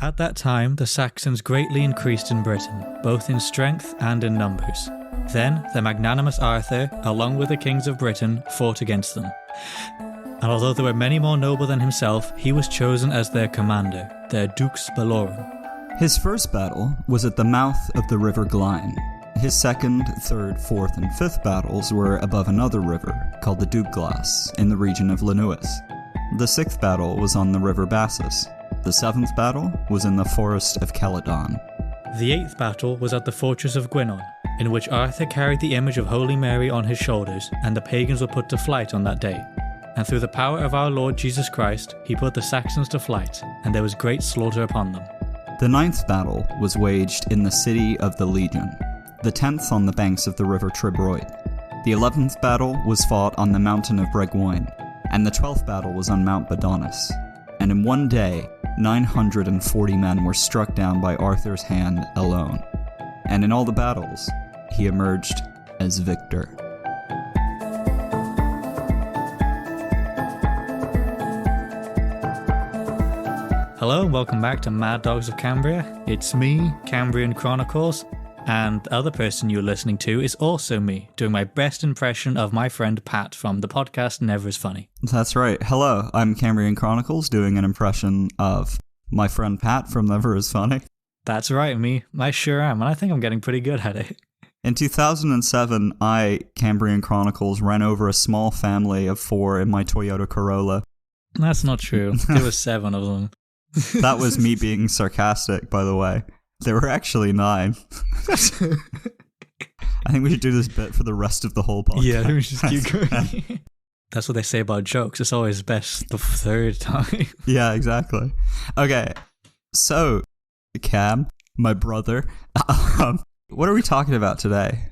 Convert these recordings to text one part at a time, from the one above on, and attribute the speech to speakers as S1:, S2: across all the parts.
S1: At that time, the Saxons greatly increased in Britain, both in strength and in numbers. Then, the magnanimous Arthur, along with the kings of Britain, fought against them. And although there were many more noble than himself, he was chosen as their commander, their Dux Bellorum.
S2: His first battle was at the mouth of the River Glyne. His second, third, fourth, and fifth battles were above another river, called the Douglas, in the region of Lanuis. The sixth battle was on the River Bassus. The seventh battle was in the forest of Caledon.
S1: The eighth battle was at the fortress of Gwynedd, in which Arthur carried the image of Holy Mary on his shoulders, and the pagans were put to flight on that day. And through the power of our Lord Jesus Christ, he put the Saxons to flight, and there was great slaughter upon them.
S2: The ninth battle was waged in the city of the Legion, the 10th on the banks of the river Trebroid. The 11th battle was fought on the mountain of Breguoin, and the 12th battle was on Mount Badonis. And in one day, 940 men were struck down by Arthur's hand alone. And in all the battles, he emerged as victor.
S1: Hello and welcome back to Mad Dogs of Cambria. It's me, Cambrian Chronicles, and the other person you're listening to is also me, doing my best impression of my friend Pat from the podcast Never Is Funny.
S2: That's right. Hello, I'm Cambrian Chronicles, doing an impression of my friend Pat from Never Is Funny.
S1: That's right, me. I sure am, and I think I'm getting pretty good at it.
S2: In 2007, I, Cambrian Chronicles, ran over a small family of 4 in my Toyota Corolla.
S1: That's not true. There were 7 of them.
S2: That was me being sarcastic, by the way. There were actually 9. I think we should do this bit for the rest of the whole podcast.
S1: Yeah, we should just keep going. That's what they say about jokes. It's always best the third time.
S2: Yeah, exactly. Okay, so, Cam, my brother, what are we talking about today?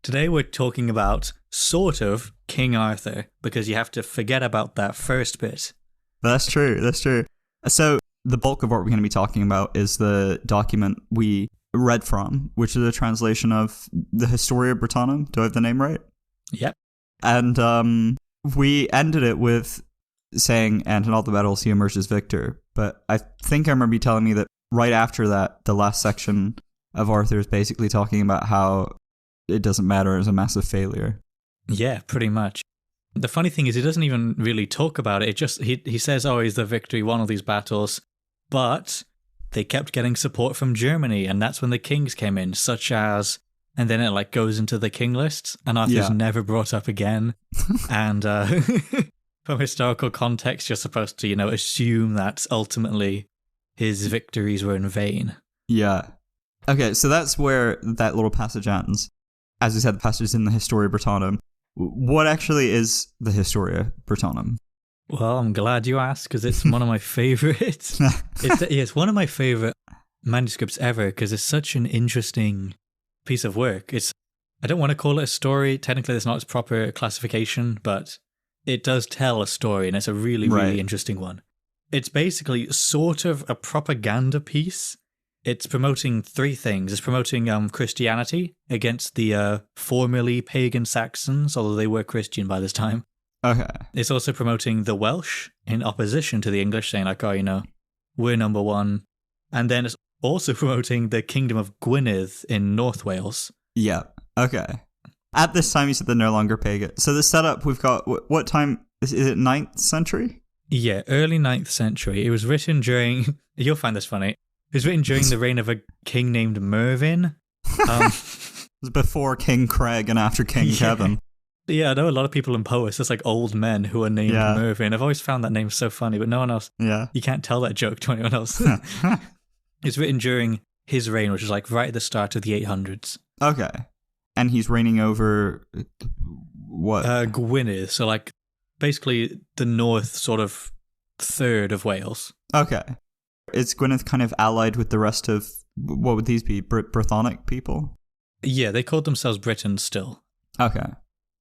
S1: Today we're talking about, sort of, King Arthur, because you have to forget about that first bit.
S2: That's true. So, the bulk of what we're going to be talking about is the document we read from, which is a translation of the Historia Brittonum. Do I have the name right?
S1: Yep.
S2: And we ended it with saying, and in all the battles he emerged as victor. But I think I remember you telling me that right after that, the last section of Arthur is basically talking about how it doesn't matter, it's a massive failure.
S1: Yeah, pretty much. The funny thing is he doesn't even really talk about it. It just he says, oh, he's the victor, he won all these battles. But they kept getting support from Germany, and that's when the kings came in, such as, and then it goes into the king list, and Arthur's never brought up again. And from historical context, you're supposed to, assume that ultimately his victories were in vain.
S2: Yeah. Okay, so that's where that little passage ends. As we said, the passage is in the Historia Brittonum. What actually is the Historia Brittonum?
S1: Well, I'm glad you asked, because it's one of my favorites. It's one of my favorite manuscripts ever, because it's such an interesting piece of work. I don't want to call it a story. Technically, it's not its proper classification, but it does tell a story, and it's a really, really interesting one. It's basically sort of a propaganda piece. It's promoting 3 things. It's promoting Christianity against the formerly pagan Saxons, although they were Christian by this time.
S2: Okay.
S1: It's also promoting the Welsh in opposition to the English, saying we're number one. And then it's also promoting the Kingdom of Gwynedd in North Wales.
S2: Yeah. Okay. At this time, you said they're no longer pagan. So the setup, we've got, what time, is it 9th century?
S1: Yeah, early 9th century. It was written during, you'll find this funny, it was written during the reign of a king named Mervyn.
S2: It was before King Craig and after King Kevin.
S1: Yeah, I know a lot of people in poets, it's old men who are named Mervyn. I've always found that name so funny, but no one else, you can't tell that joke to anyone else. It's written during his reign, which is right at the start of the 800s.
S2: Okay. And he's reigning over what?
S1: Gwynedd, so basically the north sort of third of Wales.
S2: Okay. Is Gwynedd kind of allied with the rest of, what would these be, Brythonic people?
S1: Yeah, they called themselves Britons still.
S2: Okay.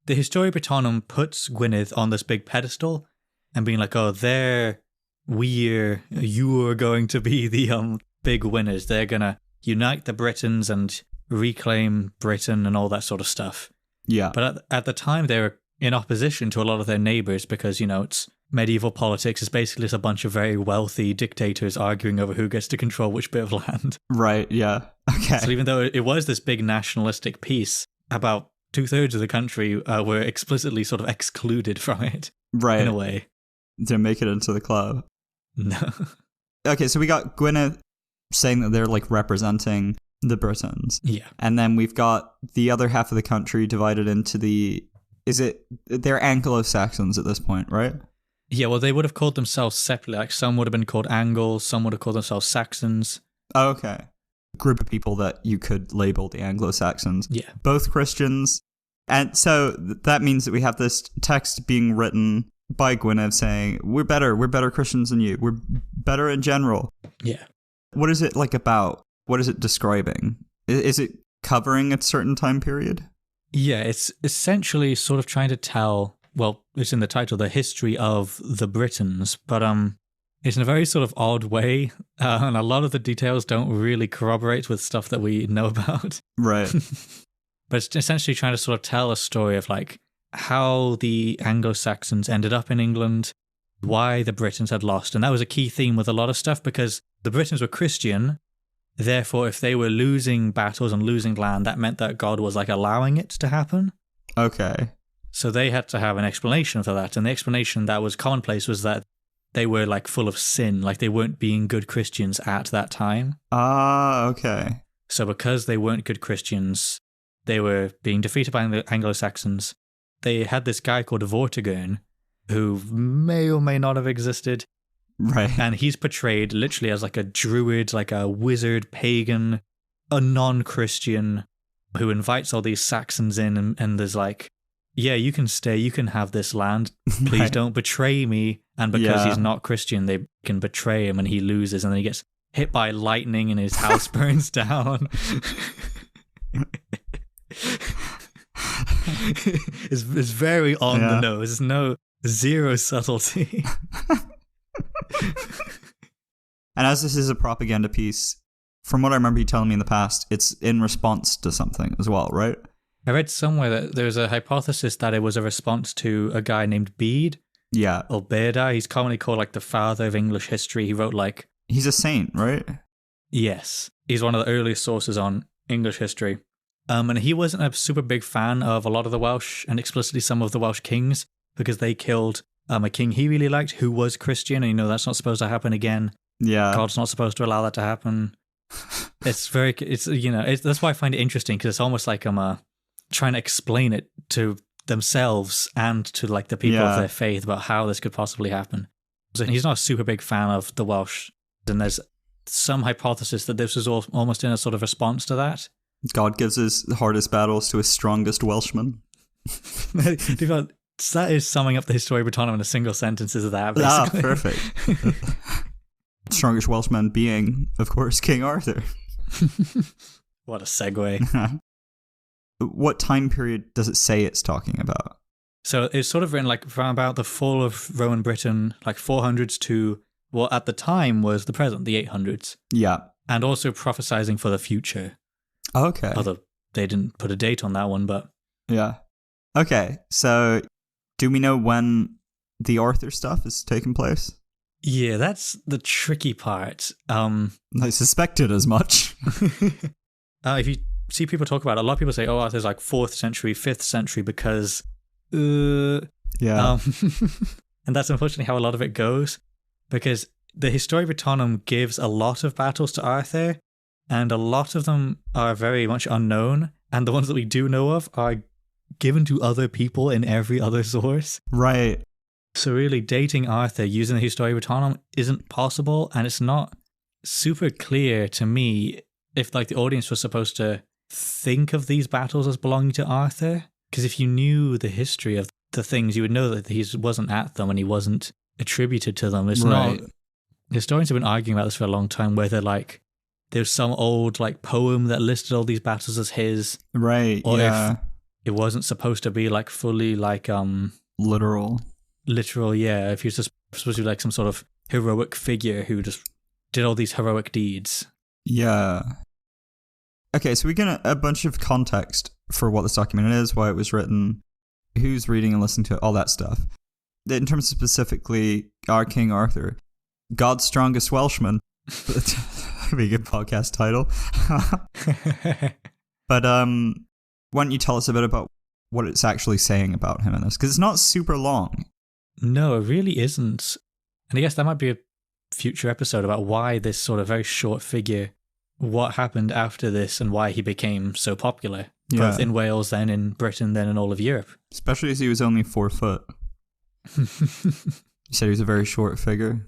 S1: The Historia Brittonum puts Gwynedd on this big pedestal and being you're going to be the big winners. They're going to unite the Britons and reclaim Britain and all that sort of stuff.
S2: Yeah.
S1: But at the time, they were in opposition to a lot of their neighbours because, it's medieval politics is basically just a bunch of very wealthy dictators arguing over who gets to control which bit of land.
S2: Right, yeah. Okay.
S1: So even though it was this big nationalistic piece, about 2/3 of the country were explicitly sort of excluded from it.
S2: Right.
S1: In a way.
S2: Didn't make it into the club.
S1: No.
S2: Okay, so we got Gwynedd saying that they're like representing the Britons.
S1: Yeah.
S2: And then we've got the other half of the country divided into they're Anglo-Saxons at this point, right?
S1: Yeah, well, they would have called themselves separately. Like, some would have been called Angles, some would have called themselves Saxons.
S2: Oh, okay. Group of people that you could label the Anglo-Saxons.
S1: Yeah.
S2: Both Christians. And so that means that we have this text being written by Gwynedd saying, we're better Christians than you. We're better in general.
S1: Yeah.
S2: What is it like about? What is it describing? Is it covering a certain time period?
S1: Yeah, it's essentially sort of trying to tell, well, it's in the title, the history of the Britons, but it's in a very sort of odd way, and a lot of the details don't really corroborate with stuff that we know about.
S2: Right.
S1: But it's essentially trying to sort of tell a story of like how the Anglo-Saxons ended up in England, why the Britons had lost, and that was a key theme with a lot of stuff because the Britons were Christian. Therefore, if they were losing battles and losing land, that meant that God was like allowing it to happen.
S2: Okay.
S1: So they had to have an explanation for that. And the explanation that was commonplace was that they were like full of sin, like they weren't being good Christians at that time.
S2: Ah, okay.
S1: So because they weren't good Christians, they were being defeated by the Anglo-Saxons. They had this guy called Vortigern, who may or may not have existed.
S2: Right.
S1: And he's portrayed literally as like a druid, like a wizard, pagan, a non-Christian who invites all these Saxons in and there's like, yeah, you can stay, you can have this land, please
S2: Right.
S1: don't betray me. And because he's not Christian, they can betray him and he loses and then he gets hit by lightning and his house burns down. It's very on the nose. There's zero subtlety.
S2: And as this is a propaganda piece, from what I remember you telling me in the past, it's in response to something as well, right?
S1: I read somewhere that there's a hypothesis that it was a response to a guy named Bede.
S2: Yeah.
S1: Or Beda. He's commonly called like the father of English history. He wrote like...
S2: He's a saint, right?
S1: Yes. He's one of the earliest sources on English history. And he wasn't a super big fan of a lot of the Welsh and explicitly some of the Welsh kings because they killed a king he really liked who was Christian, and you know that's not supposed to happen again.
S2: Yeah.
S1: God's not supposed to allow that to happen. That's why I find it interesting because it's almost like I'm trying to explain it to themselves and to like the people of their faith about how this could possibly happen. So he's not a super big fan of the Welsh, and there's some hypothesis that this was almost in a sort of response to that.
S2: God gives his hardest battles to his strongest Welshman.
S1: That is summing up the Historia Britannica in a single sentence, is that basically?
S2: Ah, perfect. Strongest Welshman being, of course, King Arthur.
S1: What a segue.
S2: What time period does it say it's talking about?
S1: So it's sort of written like from about the fall of Roman Britain, like 400s to what at the time was the present, the 800s.
S2: Yeah.
S1: And also prophesizing for the future.
S2: Okay.
S1: Although they didn't put a date on that one, but...
S2: Yeah. Okay, so do we know when the Arthur stuff is taking place?
S1: Yeah, that's the tricky part.
S2: I suspected as much.
S1: If you see people talk about it, a lot of people say, oh, Arthur's like 4th century, 5th century because...
S2: yeah.
S1: And that's unfortunately how a lot of it goes, because the Historia Britannica gives a lot of battles to Arthur, and a lot of them are very much unknown, and the ones that we do know of are given to other people in every other source.
S2: Right.
S1: So really dating Arthur using the Historia Britannica isn't possible, and it's not super clear to me if like the audience was supposed to think of these battles as belonging to Arthur. Because if you knew the history of the things, you would know that he wasn't at them and he wasn't attributed to them. It's not... Historians have been arguing about this for a long time, whether like there's some old like poem that listed all these battles as his.
S2: Right,
S1: or
S2: yeah.
S1: if it wasn't supposed to be like fully like...
S2: Literal,
S1: yeah. If he was just supposed to be like some sort of heroic figure who just did all these heroic deeds.
S2: Yeah. Okay, so we get a bunch of context for what this document is, why it was written, who's reading and listening to it, all that stuff. in terms of specifically our King Arthur, God's strongest Welshman. That'd be a good podcast title. But why don't you tell us a bit about what it's actually saying about him in this? Because it's not super long.
S1: No, it really isn't. And I guess that might be a future episode about why this sort of very short figure, what happened after this and why he became so popular. Both in Wales, then in Britain, then in all of Europe. Especially
S2: as he was only 4 foot. You said he was a very short figure.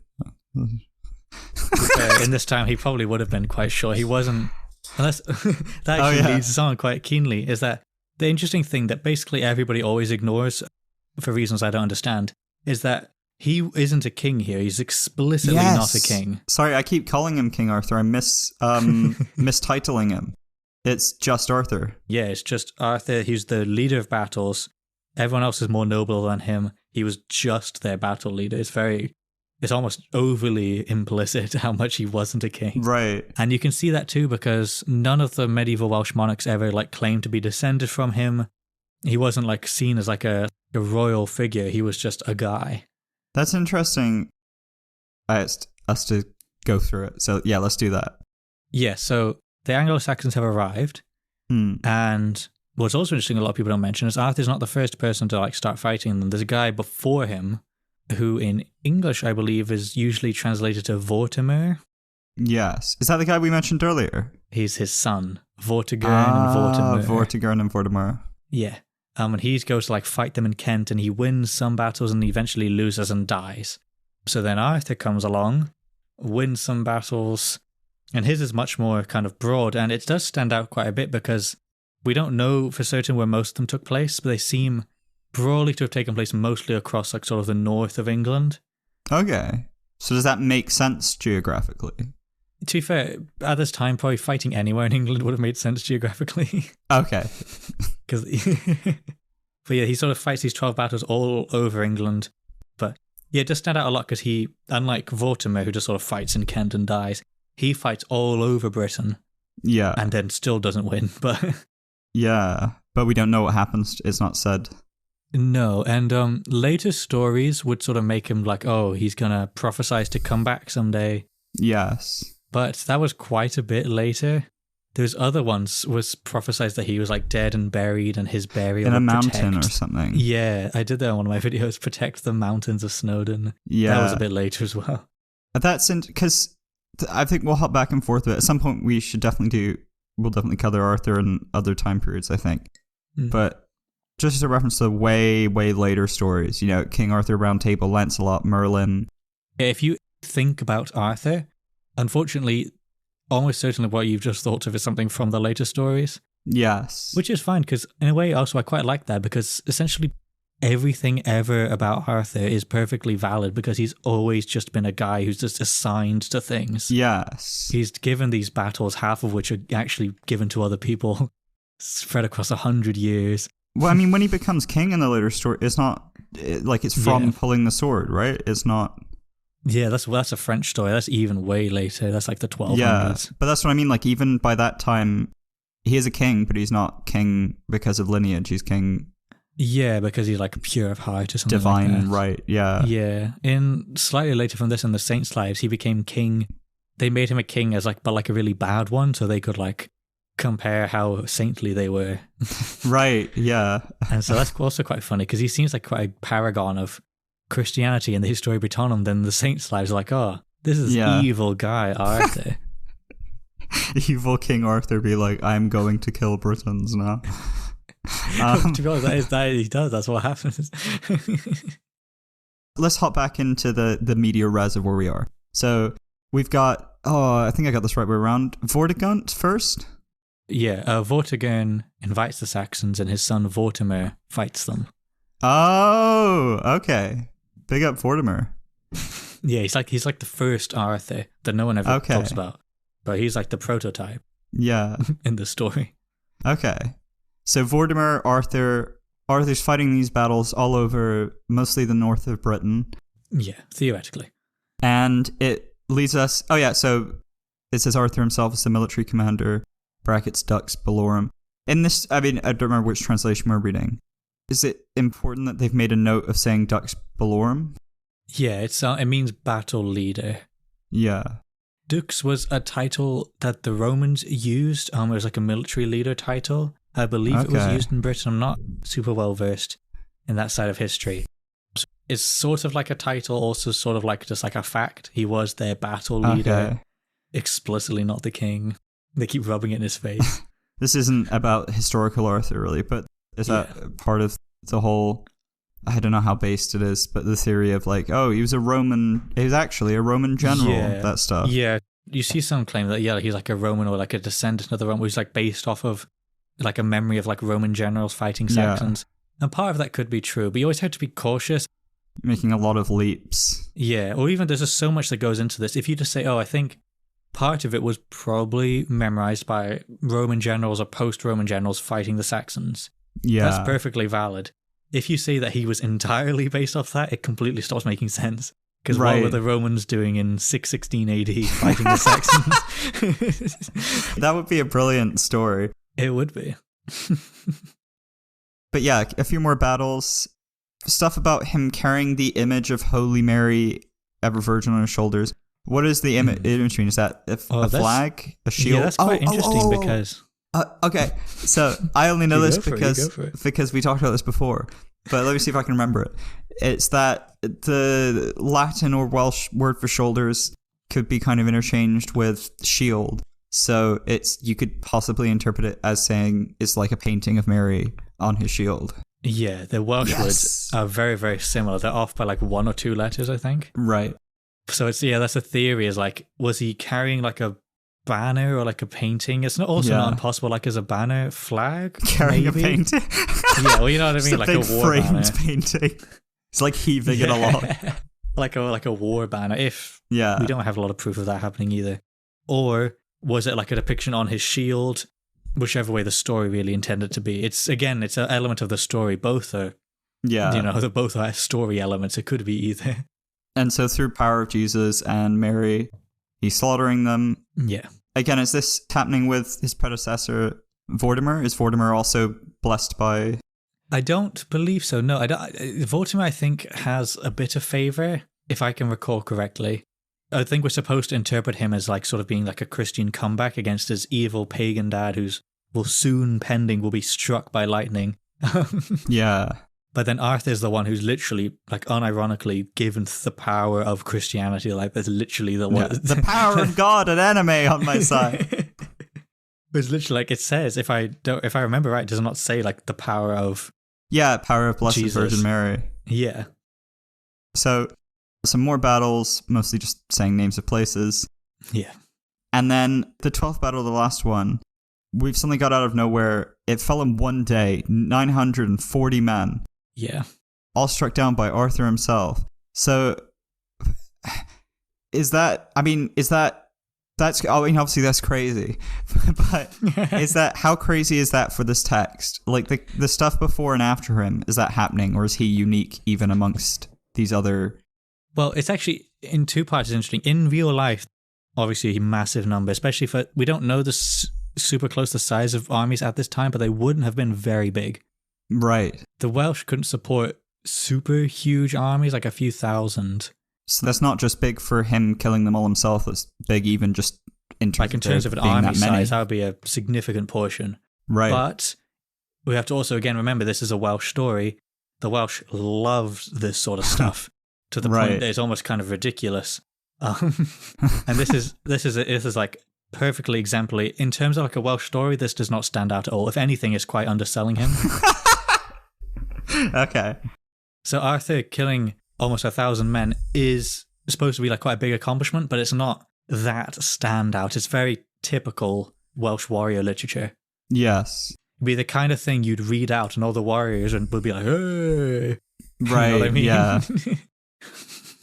S1: In this time, he probably would have been quite short. He wasn't. Unless that actually leads us on quite keenly. Is that the interesting thing that basically everybody always ignores, for reasons I don't understand, is that he isn't a king here. He's explicitly not a king.
S2: Sorry, I keep calling him King Arthur. I'm mistitling him. It's just Arthur.
S1: Yeah, it's just Arthur. He's the leader of battles. Everyone else is more noble than him. He was just their battle leader. It's almost overly implicit how much he wasn't a king.
S2: Right.
S1: And you can see that too because none of the medieval Welsh monarchs ever claimed to be descended from him. He wasn't seen as a royal figure. He was just a guy.
S2: That's interesting. I asked us to go through it. So yeah, let's do that.
S1: Yeah, so the Anglo-Saxons have arrived. And what's also interesting, a lot of people don't mention, is Arthur's not the first person to start fighting them. There's a guy before him who in English, I believe, is usually translated to Vortimer.
S2: Yes. Is that the guy we mentioned earlier?
S1: He's his son, Vortigern and Vortimer.
S2: Vortigern and Vortimer.
S1: Yeah. And he goes to fight them in Kent, and he wins some battles and he eventually loses and dies. So then Arthur comes along, wins some battles, and his is much more kind of broad, and it does stand out quite a bit because we don't know for certain where most of them took place, but they seem broadly to have taken place mostly across sort of the north of England.
S2: Okay. So does that make sense geographically?
S1: To be fair, at this time, probably fighting anywhere in England would have made sense geographically.
S2: Okay.
S1: But yeah, he sort of fights these 12 battles all over England. But yeah, it does stand out a lot because he, unlike Vortimer, who just sort of fights in Kent and dies, he fights all over Britain.
S2: Yeah.
S1: And then still doesn't win. But
S2: yeah, but we don't know what happens. It's not said.
S1: No, and later stories would sort of make him he's gonna prophesize to come back someday.
S2: Yes.
S1: But that was quite a bit later. There's other ones was prophesied that he was dead and buried, and his burial
S2: in a mountain or something.
S1: Yeah, I did that on one of my videos, protect the mountains of Snowdon.
S2: Yeah.
S1: That was a bit later as well.
S2: That's because I think we'll hop back and forth a bit. At some point we'll definitely cover Arthur and other time periods, I think. But just as a reference to way, way later stories, King Arthur, Round Table, Lancelot, Merlin.
S1: If you think about Arthur, unfortunately, almost certainly what you've just thought of is something from the later stories.
S2: Yes.
S1: Which is fine, because in a way, also, I quite like that, because essentially everything ever about Arthur is perfectly valid, because he's always just been a guy who's just assigned to things.
S2: Yes.
S1: He's given these battles, half of which are actually given to other people, spread across 100 years.
S2: Well, I mean, when he becomes king in the later story, it's not it's from pulling the sword, right? It's not.
S1: Yeah, that's a French story. That's even way later. That's the 1200s.
S2: Yeah, but that's what I mean. Even by that time, he is a king, but he's not king because of lineage. He's king.
S1: Yeah, because he's pure of heart or something.
S2: Divine, right? Yeah.
S1: Yeah. In slightly later from this, in the Saints' Lives, he became king. They made him a king as but a really bad one, so they could compare how saintly they were.
S2: Right, yeah.
S1: And so that's also quite funny because he seems quite a paragon of Christianity in the Historia Britannicum. Then the Saints' Lives are oh, this is evil guy Arthur.
S2: Evil King Arthur be I'm going to kill Britons now.
S1: To be honest, he does. That's what happens.
S2: Let's hop back into the media res of where we are. So we've got, I think I got this right way around. Vortigern first?
S1: Yeah, Vortigern invites the Saxons and his son Vortimer fights them.
S2: Oh, okay. Big up Vortimer.
S1: Yeah, he's the first Arthur that no one ever talks about. But he's the prototype.
S2: Yeah.
S1: In the story.
S2: Okay. So Vortimer, Arthur's fighting these battles all over mostly the north of Britain.
S1: Yeah, theoretically.
S2: And it leads us, so it says Arthur himself is the military commander, brackets Dux Bellorum. In this, I don't remember which translation we're reading, Is it important that they've made a note of saying Dux Bellorum?
S1: Yeah, it means battle leader.
S2: Yeah.
S1: Dux was a title that the Romans used. It was like a military leader title. I believe it was used in Britain. I'm not super well versed in that side of history. So it's sort of like a title, also sort of like just like a fact. He was their battle leader. Explicitly not the king. They keep rubbing it in his face.
S2: This isn't about historical Arthur, really, but is that part of the whole... I don't know how based it is, but the theory of like, oh, he was actually a Roman general, that stuff.
S1: Yeah, you see some claim that, he's like a Roman or like a descendant of the Roman, who's like based off of like a memory of like Roman generals fighting Saxons. And part of that could be true, but you always have to be cautious.
S2: Making a lot of leaps.
S1: Yeah, or even there's just so much that goes into this. If you just say, oh, I think part of it was probably memorized by Roman generals or post-Roman generals fighting the Saxons. Yeah. That's perfectly valid. If you say that he was entirely based off that, it completely stops making sense. Because what were the Romans doing in 616 AD fighting the Saxons?
S2: That would be a brilliant story.
S1: It would be.
S2: But yeah, a few more battles. Stuff about him carrying the image of Holy Mary, ever virgin on his shoulders. What is the image mean? Is that a flag? A shield?
S1: Yeah, that's quite interesting because...
S2: okay, so I only know this because we talked about this before, but let me see if I can remember it. It's that the Latin or Welsh word for shoulders could be kind of interchanged with shield. So you could possibly interpret it as saying it's like a painting of Mary on his shield.
S1: Yeah, the Welsh words are very, very similar. They're off by like 1 or 2 letters, I think.
S2: Right.
S1: So that's a theory, is like, was he carrying like a banner or like a painting? It's not impossible, like as a banner flag,
S2: carrying a painting.
S1: Yeah, well, you know what I mean, like a war banner
S2: painting. It's like heaving it along,
S1: like a war banner. If we don't have a lot of proof of that happening either, or was it like a depiction on his shield? Whichever way the story really intended to be. It's an element of the story. Both are, both are story elements. It could be either.
S2: And so through power of Jesus and Mary, he's slaughtering them.
S1: Yeah.
S2: Again, is this happening with his predecessor, Vortimer? Is Vortimer also blessed by...
S1: I don't believe so, no. Vortimer, I think, has a bit of favour, if I can recall correctly. I think we're supposed to interpret him as like sort of being like a Christian comeback against his evil pagan dad will be struck by lightning.
S2: Yeah.
S1: But then Arthur's the one who's literally, like, unironically given the power of Christianity. Like, there's literally the one.
S2: Yeah, the power of God, an enemy on my side.
S1: It's literally like it says, if I remember right, does it not say like the power of...
S2: Yeah, power of Blessed
S1: Jesus.
S2: Virgin Mary.
S1: Yeah.
S2: So, some more battles, mostly just saying names of places.
S1: Yeah.
S2: And then the 12th battle, the last one, we've suddenly got out of nowhere. It fell in one day, 940 men.
S1: Yeah.
S2: All struck down by Arthur himself. So, obviously that's crazy. But how crazy is that for this text? Like the stuff before and after him, is that happening, or is he unique even amongst these other...
S1: Well, it's actually in 2 parts. It's interesting. In real life, obviously a massive number, especially for, we don't know the super close the size of armies at this time, but they wouldn't have been very big.
S2: Right.
S1: The Welsh couldn't support super huge armies, like a few thousand.
S2: So that's not just big for him killing them all himself, it's big even just in terms
S1: of an army size, that would be a significant portion.
S2: Right.
S1: But we have to also, again, remember this is a Welsh story. The Welsh loved this sort of stuff to the point that it's almost kind of ridiculous. And this is like perfectly exemplary. In terms of like a Welsh story, this does not stand out at all. If anything, it's quite underselling him.
S2: Okay.
S1: So Arthur killing almost 1,000 men is supposed to be like quite a big accomplishment, but it's not that standout. It's very typical Welsh warrior literature.
S2: Yes.
S1: It'd be the kind of thing you'd read out and all the warriors would be like, hey.
S2: Right,
S1: you know what I mean?
S2: Yeah.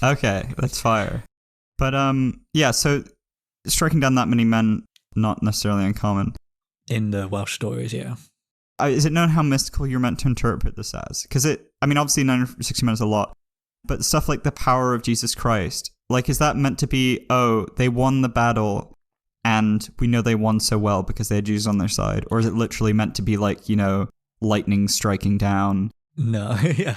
S2: Okay, that's fire. But so striking down that many men, not necessarily uncommon.
S1: In the Welsh stories, yeah.
S2: Is it known how mystical you're meant to interpret this as? Because obviously 960 men is a lot, but stuff like the power of Jesus Christ, like, is that meant to be, they won the battle and we know they won so well because they had Jesus on their side? Or is it literally meant to be like, lightning striking down
S1: No, yeah.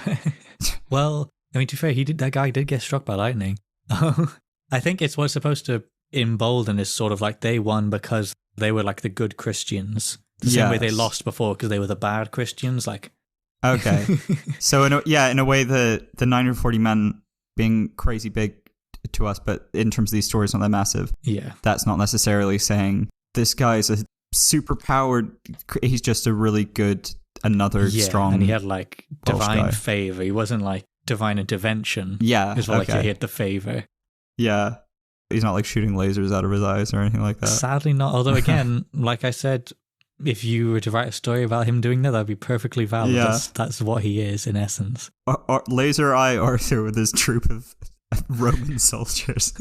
S1: Well, I mean, to be fair, that guy did get struck by lightning. I think it's what's supposed to embolden is sort of like they won because they were like the good Christians. The same way they lost before because they were the bad Christians. Like,
S2: okay. So in a way, the 940 men being crazy big to us, but in terms of these stories, not that massive.
S1: Yeah.
S2: That's not necessarily saying this guy's a super powered. He's just a really good, strong.
S1: And he had like divine favor. He wasn't like divine intervention.
S2: Yeah.
S1: It's like he had the favor.
S2: Yeah. He's not like shooting lasers out of his eyes or anything like that.
S1: Sadly not. Although again, like I said, if you were to write a story about him doing that, that'd be perfectly valid.
S2: Yeah.
S1: That's what he is in essence.
S2: Or laser eye Arthur with his troop of Roman soldiers.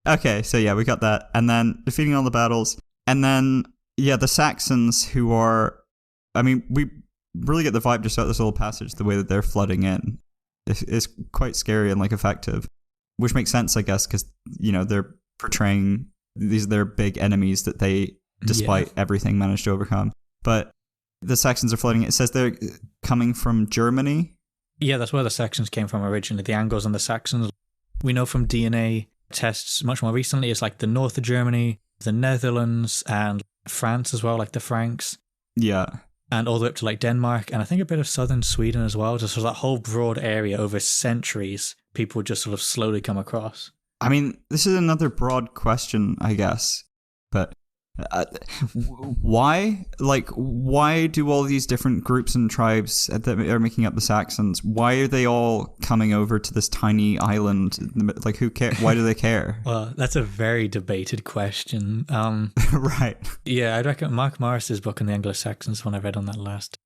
S2: Okay, so yeah, we got that. And then defeating all the battles. And then, yeah, the Saxons who are... I mean, we really get the vibe just out this little passage, the way that they're flooding in. It's quite scary and like effective. Which makes sense, I guess, because, you know, they're portraying these are their big enemies that they, despite everything, managed to overcome. But the Saxons are flooding. It says they're coming from Germany.
S1: Yeah, that's where the Saxons came from originally, the Angles and the Saxons. We know from DNA tests much more recently, it's like the north of Germany, the Netherlands, and France as well, like the Franks.
S2: Yeah.
S1: And all the way up to like Denmark, and I think a bit of southern Sweden as well. Just sort of that whole broad area over centuries, people just sort of slowly come across.
S2: I mean, this is another broad question, I guess, but why? Like, why do all these different groups and tribes that are making up the Saxons, why are they all coming over to this tiny island? Like, who cares? Why do they care?
S1: Well, that's a very debated question.
S2: Right.
S1: Yeah, I'd recommend Mark Morris's book on the Anglo-Saxons, one I read on that last.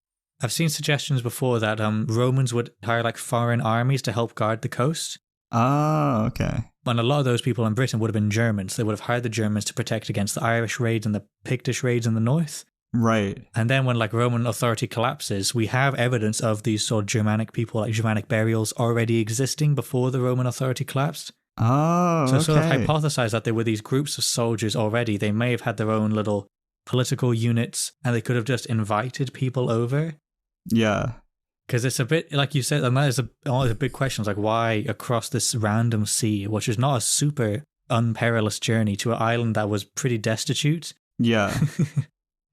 S1: I've seen suggestions before that Romans would hire like foreign armies to help guard the coast.
S2: Oh, okay.
S1: And a lot of those people in Britain would have been Germans. They would have hired the Germans to protect against the Irish raids and the Pictish raids in the north.
S2: Right.
S1: And then when like Roman authority collapses, we have evidence of these sort of Germanic people, like Germanic burials already existing before the Roman authority collapsed.
S2: Oh,
S1: so
S2: okay.
S1: sort of hypothesize that there were these groups of soldiers already. They may have had their own little political units and they could have just invited people over.
S2: Yeah.
S1: Because it's a bit, like you said, and that is always a big question. It's like, why across this random sea, which is not a super unperilous journey to an island that was pretty destitute?
S2: Yeah.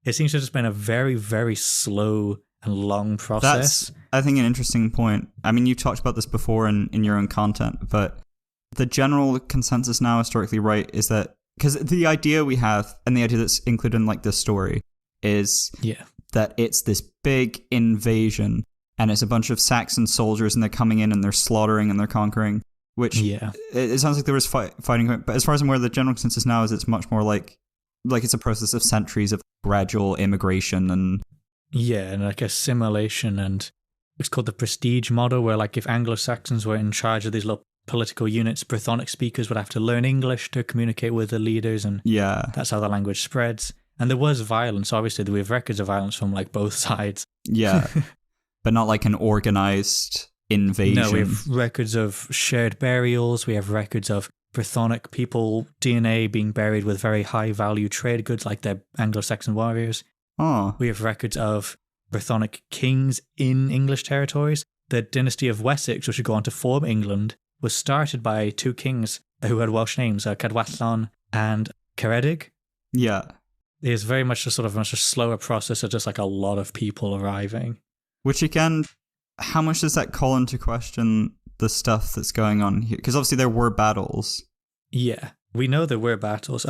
S1: It seems to have just been a very, very slow and long process.
S2: That's, I think, an interesting point. I mean, you talked about this before in your own content, but the general consensus now, historically right, is that, because the idea we have, and the idea that's included in like this story, is that it's this big invasion. And it's a bunch of Saxon soldiers, and they're coming in and they're slaughtering and they're conquering. Which it sounds like there was fighting, but as far as I'm aware, the general consensus now is it's much more like it's a process of centuries of gradual immigration and
S1: and like assimilation, and it's called the prestige model, where like if Anglo-Saxons were in charge of these little political units, Brythonic speakers would have to learn English to communicate with the leaders, and that's how the language spreads. And there was violence, obviously. We have records of violence from like both sides.
S2: Yeah. But not like an organized invasion.
S1: No, we have records of shared burials. We have records of Brythonic people, DNA being buried with very high value trade goods like the Anglo-Saxon warriors.
S2: Oh.
S1: We have records of Brythonic kings in English territories. The dynasty of Wessex, which would go on to form England, was started by two kings who had Welsh names, Cadwallon and Ceredig.
S2: Yeah.
S1: It is very much a sort of much a slower process of just like a lot of people arriving.
S2: Which again, how much does that call into question the stuff that's going on here? Because obviously there were battles.
S1: Yeah, we know there were battles.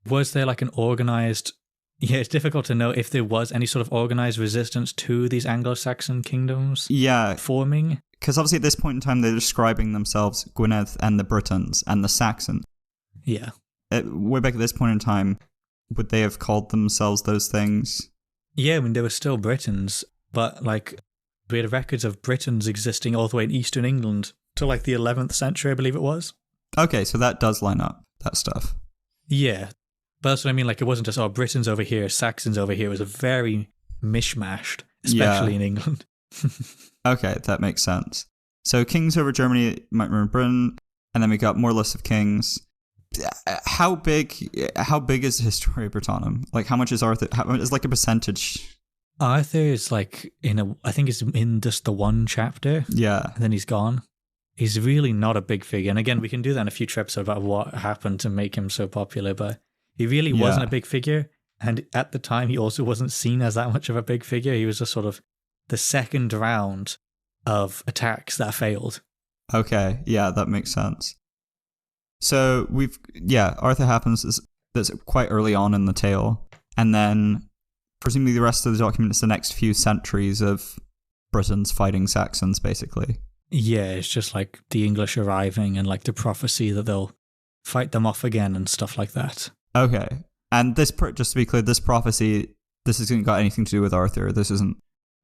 S1: Was there like an organized... Yeah, it's difficult to know if there was any sort of organized resistance to these Anglo-Saxon kingdoms forming.
S2: Because obviously at this point in time they're describing themselves, Gwynedd and the Britons and the Saxon.
S1: Yeah.
S2: Way back at this point in time, would they have called themselves those things?
S1: Yeah, I mean, they were still Britons. But, like, we had records of Britons existing all the way in eastern England to, like, the 11th century, I believe it was.
S2: Okay, so that does line up, that stuff.
S1: Yeah. But that's what I mean, like, it wasn't just, Britons over here, Saxons over here. It was a very mishmashed, especially in England.
S2: Okay, that makes sense. So, kings over Germany, might remember Britain, and then we got more lists of kings. How big is the Historia Britannicum? Like, how much is Arthur, is like a percentage...
S1: Arthur is like I think he's in just the one chapter.
S2: Yeah.
S1: And then he's gone. He's really not a big figure. And again, we can do that in a future episode about what happened to make him so popular, but he really wasn't a big figure. And at the time, he also wasn't seen as that much of a big figure. He was just sort of the second round of attacks that failed.
S2: Okay, yeah, that makes sense. So Arthur happens, that's quite early on in the tale. And then presumably the rest of the document is the next few centuries of Britons fighting Saxons, basically.
S1: Yeah, it's just like the English arriving and like the prophecy that they'll fight them off again and stuff like that.
S2: Okay. And this, just to be clear, this prophecy, this hasn't got anything to do with Arthur. This isn't...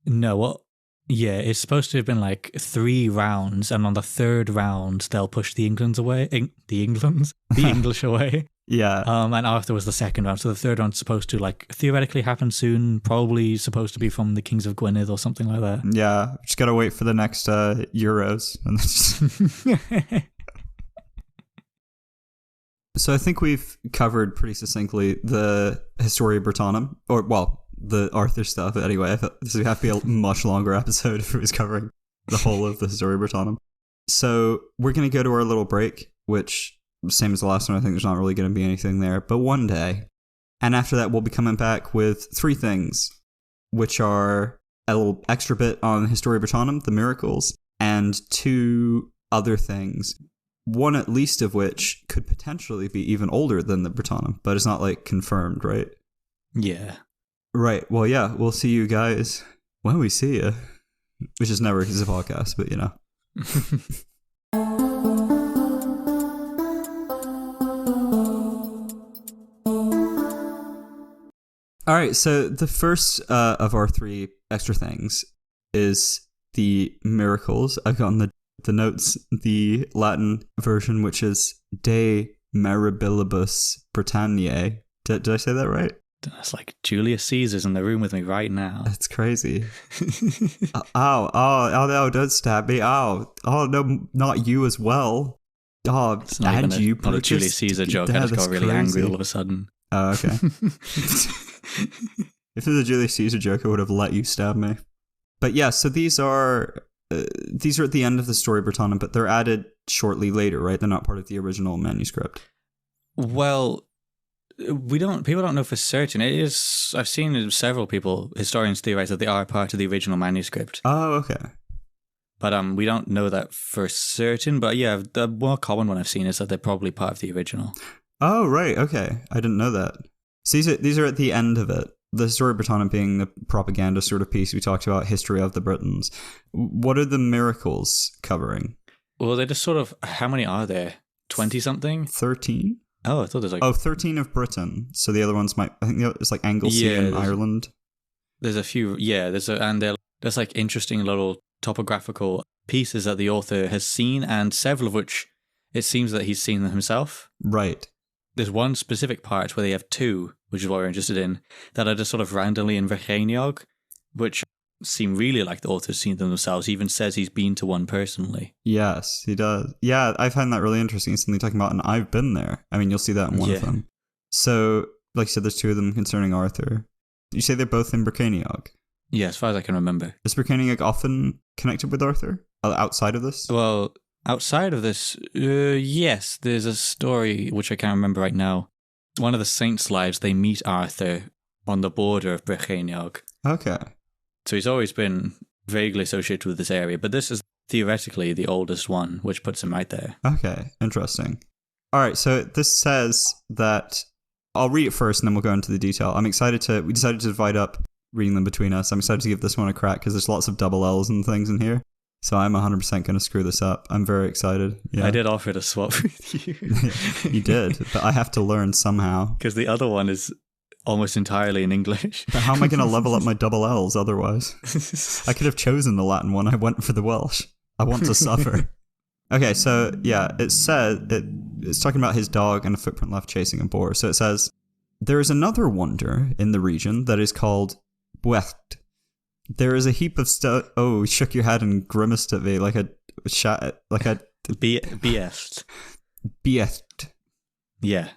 S1: No, well, yeah, it's supposed to have been like 3 rounds, and on the 3rd round, they'll push the English away.
S2: Yeah.
S1: And Arthur was the 2nd round, so the 3rd round's supposed to like theoretically happen soon, probably supposed to be from the Kings of Gwynedd or something like that.
S2: Yeah, just gotta wait for the next Euros. So I think we've covered pretty succinctly the Historia Brittonum, or, well, the Arthur stuff anyway. I thought this would have to be a much longer episode if it was covering the whole of the Historia Brittonum. So we're going to go to our little break, which, same as the last one, I think there's not really going to be anything there, but one day. And after that, we'll be coming back with 3 things, which are a little extra bit on Historia Brittonum, the miracles, and 2 other things. One at least of which could potentially be even older than the Brittonum, but it's not like confirmed, right?
S1: Yeah.
S2: Right. Well, yeah, we'll see you guys when we see you, which is never because it's a podcast, but you know. All right. So the first of our 3 extra things is the miracles. I've gotten the notes, the Latin version, which is De Mirabilibus Britanniae. Did I say that right?
S1: That's like Julius Caesar's in the room with me right now.
S2: That's crazy. Oh, no, don't stab me. Oh, no, not you as well. Oh,
S1: it's not
S2: and you
S1: not a Julius Caesar joke. I just got really angry all of a sudden.
S2: Oh, okay. If it was a Julius Caesar joke, I would have let you stab me. But yeah, so these are at the end of the Story Brittonum, but they're added shortly later, right? They're not part of the original manuscript.
S1: Well, people don't know for certain. It is, I've seen several historians theorize that they are part of the original manuscript.
S2: Oh, okay.
S1: But we don't know that for certain. But yeah, the more common one I've seen is that they're probably part of the original.
S2: Oh, right. Okay. I didn't know that. So these are at the end of it. The Historia Brittonum being the propaganda sort of piece we talked about, history of the Britons. What are the miracles covering?
S1: Well, they're just sort of, how many are there? 20-something?
S2: 13?
S1: Oh, I thought there's like...
S2: 13 of Britain. So the other ones I think it's like Anglesey and Ireland.
S1: There's a few, yeah, there's like interesting little topographical pieces that the author has seen, and several of which it seems that he's seen them himself.
S2: Right.
S1: There's one specific part where they have 2, which is what we're interested in, that are just sort of randomly in Brycheiniog, which seem really like the author's seen them themselves. He even says he's been to one personally.
S2: Yes, he does. Yeah, I find that really interesting. It's something talking about, and I've been there. I mean, you'll see that in one of them. So, like you said, there's 2 of them concerning Arthur. You say they're both in Brycheiniog?
S1: Yeah, as far as I can remember.
S2: Is Brycheiniog often connected with Arthur? Outside of this?
S1: Well, outside of this, yes, there's a story which I can't remember right now. One of the saints' lives, they meet Arthur on the border of Brycheiniog.
S2: Okay.
S1: So he's always been vaguely associated with this area, but this is theoretically the oldest one, which puts him right there.
S2: Okay, interesting. All right, so this says that... I'll read it first and then we'll go into the detail. We decided to divide up reading them between us. I'm excited to give this one a crack because there's lots of double L's and things in here. So I'm 100% going to screw this up. I'm very excited. Yeah.
S1: I did offer to swap with you.
S2: You did, but I have to learn somehow.
S1: Because the other one is almost entirely in English.
S2: But how am I going to level up my double L's otherwise? I could have chosen the Latin one. I went for the Welsh. I want to suffer. Okay, so yeah, it's talking about his dog and a footprint left chasing a boar. So it says, there is another wonder in the region that is called Buecht. There is a heap of stuff. Oh, he shook your head and grimaced at me like a
S1: Biest.
S2: Biecht.
S1: Yeah.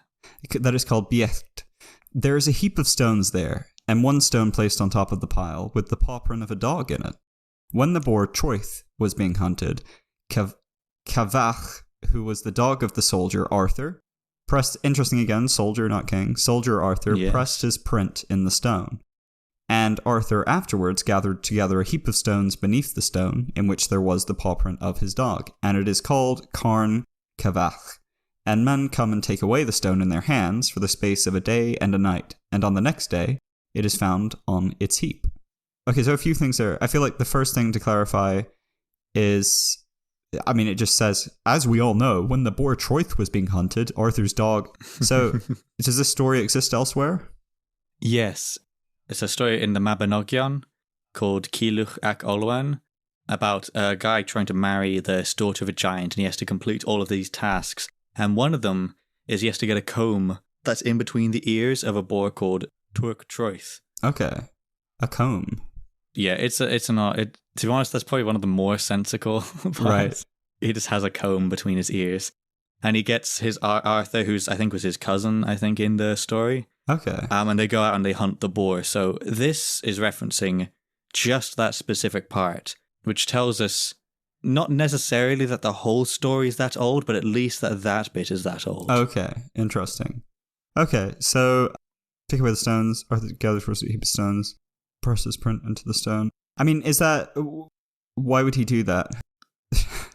S2: That is called Biecht. There is a heap of stones there, and one stone placed on top of the pile with the paw print of a dog in it. When the boar Troith was being hunted, Cavach, who was the dog of the soldier Arthur, pressed, interesting again, soldier not king, soldier Arthur pressed his print in the stone. And Arthur afterwards gathered together a heap of stones beneath the stone in which there was the paw print of his dog, and it is called Carn Cavach. And men come and take away the stone in their hands for the space of a day and a night, and on the next day it is found on its heap. Okay, so a few things there. I feel like the first thing to clarify is, I mean, it just says, as we all know, when the boar Troith was being hunted, Arthur's dog. So, does this story exist elsewhere?
S1: Yes. It's a story in the Mabinogion called Ciluch ac Olwen about a guy trying to marry the daughter of a giant, and he has to complete all of these tasks. And one of them is he has to get a comb that's in between the ears of a boar called Turk Troith.
S2: Okay. A comb.
S1: Yeah, to be honest, that's probably one of the more sensical parts. Right. He just has a comb between his ears. And he gets his Arthur, who's I think was his cousin, in the story.
S2: Okay.
S1: And they go out and they hunt the boar. So this is referencing just that specific part, which tells us not necessarily that the whole story is that old, but at least that bit is that old.
S2: Okay, interesting. Okay, so take away the stones. Arthur gathers for a heap of stones, presses print into the stone. I mean, why would he do that?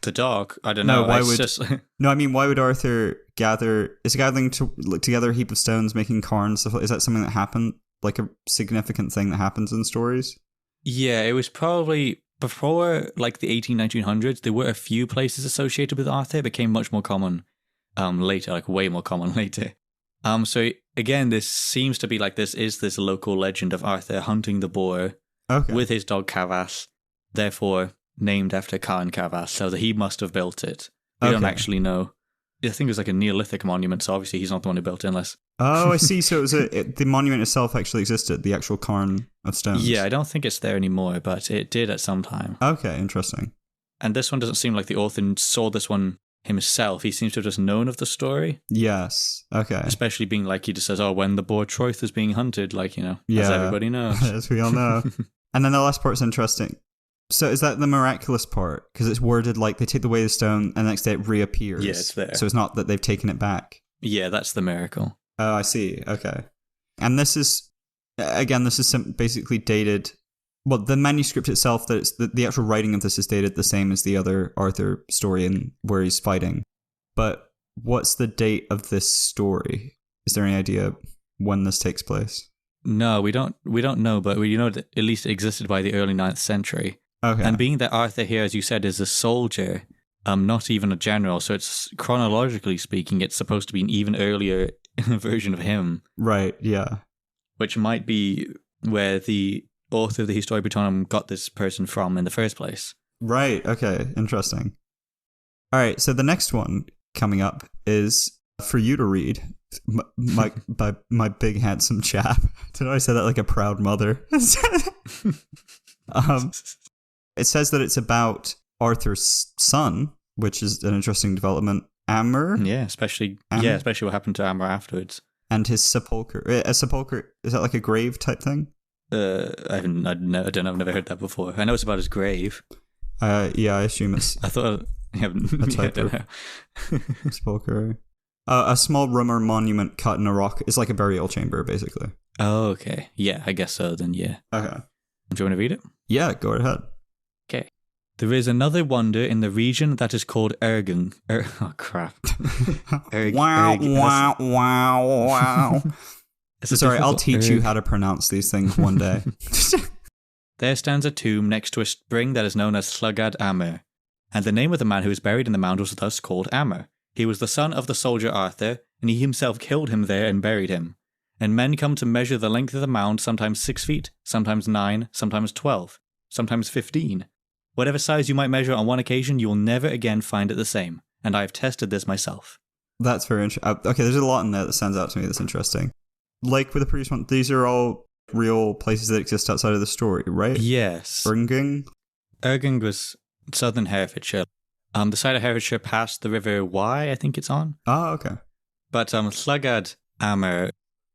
S1: The dog? I don't know.
S2: No, why would Arthur gathering together a heap of stones, making cairns? Is that something that happened, like a significant thing that happens in stories?
S1: Yeah, it was probably before like the 1900s. There were a few places associated with Arthur. It became much more common later, like way more common later. So again, this seems to be like this local legend of Arthur hunting the boar with his dog Cavas, therefore named after Carn Cavas, so that he must have built it. We don't actually know. I think it was like a Neolithic monument, so obviously he's not the one who built it unless...
S2: Oh, I see. So the monument itself actually existed, the actual cairn of stones.
S1: Yeah, I don't think it's there anymore, but it did at some time.
S2: Okay, interesting.
S1: And this one doesn't seem like the author saw this one himself. He seems to have just known of the story.
S2: Yes, okay.
S1: Especially being like, he just says, when the boar Troith is being hunted, as everybody knows.
S2: As we all know. And then the last part's interesting. So is that the miraculous part? Because it's worded like they take away the stone and the next day it reappears.
S1: Yeah, it's there.
S2: So it's not that they've taken it back.
S1: Yeah, that's the miracle.
S2: Oh, I see. Okay. And this is basically dated... Well, the manuscript itself, the actual writing of this is dated the same as the other Arthur story in where he's fighting. But what's the date of this story? Is there any idea when this takes place?
S1: No, we don't know, but we know that at least it existed by the early 9th century.
S2: Okay.
S1: And being that Arthur here, as you said, is a soldier, not even a general, so it's chronologically speaking, it's supposed to be an even earlier version of him.
S2: Right, yeah.
S1: Which might be where the author of the Historia Brittonum got this person from in the first place.
S2: Right, okay, interesting. All right, so the next one coming up is for you to read, by my big handsome chap. Did I say that like a proud mother? It says that it's about Arthur's son, which is an interesting development. Amr?
S1: Yeah, especially what happened to Amr afterwards.
S2: And his sepulcher. A sepulcher, is that like a grave type thing?
S1: I don't know. I've never heard that before. I know it's about his grave.
S2: Yeah, I assume it's...
S1: I thought... I don't know.
S2: Sepulcher. A small room or monument cut in a rock. It's like a burial chamber, basically.
S1: Oh, okay. Yeah, I guess so then, yeah.
S2: Okay.
S1: Do you want to read it?
S2: Yeah, go ahead.
S1: Okay. There is another wonder in the region that is called Ergun. Oh, crap.
S2: Wow. Sorry, I'll teach you how to pronounce these things one day.
S1: There stands a tomb next to a spring that is known as Slugad Amr, and the name of the man who is buried in the mound was thus called Amr. He was the son of the soldier Arthur, and he himself killed him there and buried him. And men come to measure the length of the mound, sometimes 6 feet, sometimes 9, sometimes 12, sometimes 15. Whatever size you might measure on one occasion, you will never again find it the same, and I have tested this myself. That's
S2: very interesting. Okay, there's a lot in there that stands out to me that's interesting. Like with the previous one, these are all real places that exist outside of the story, right?
S1: Yes. Ergung was southern Herefordshire. The side of Herefordshire past the River Wye, I think it's on.
S2: Oh, okay.
S1: But Slugad Amr,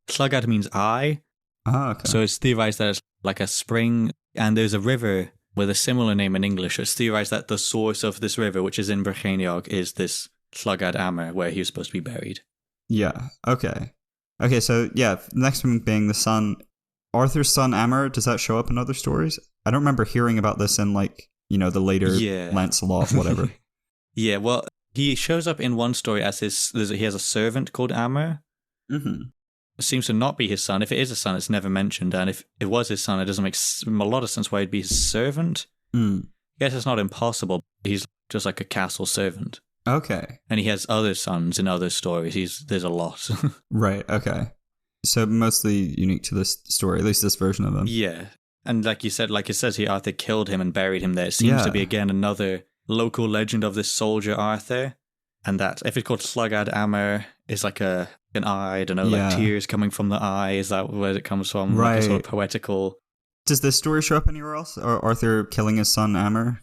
S1: Slugad means eye,
S2: Oh, okay.
S1: So it's theorized that it's like a spring, and there's a river with a similar name in English. It's theorized that the source of this river, which is in Brycheiniog, is this Llygad Amr, where he was supposed to be buried.
S2: Yeah, okay. Okay, so yeah, next one being the son. Arthur's son Amr, does that show up in other stories? I don't remember hearing about this in, like, you know, the later Lancelot, whatever.
S1: Yeah, well, he shows up in one story as he has a servant called Amr.
S2: Mm-hmm.
S1: It seems to not be his son. If it is a son, it's never mentioned. And if it was his son, it doesn't make a lot of sense why he'd be his servant.
S2: Mm.
S1: I guess it's not impossible. He's just like a castle servant.
S2: Okay.
S1: And he has other sons in other stories. There's a lot.
S2: Right, okay. So mostly unique to this story, at least this version of him.
S1: Yeah. And like you said, like it says here, Arthur killed him and buried him there. It seems to be, again, another local legend of this soldier Arthur. And that, if it's called Llygad Amr, is like an eye, I don't know, like tears coming from the eye. Is that where it comes from?
S2: Right.
S1: Like a sort of poetical...
S2: Does this story show up anywhere else? Or Arthur killing his son Amr?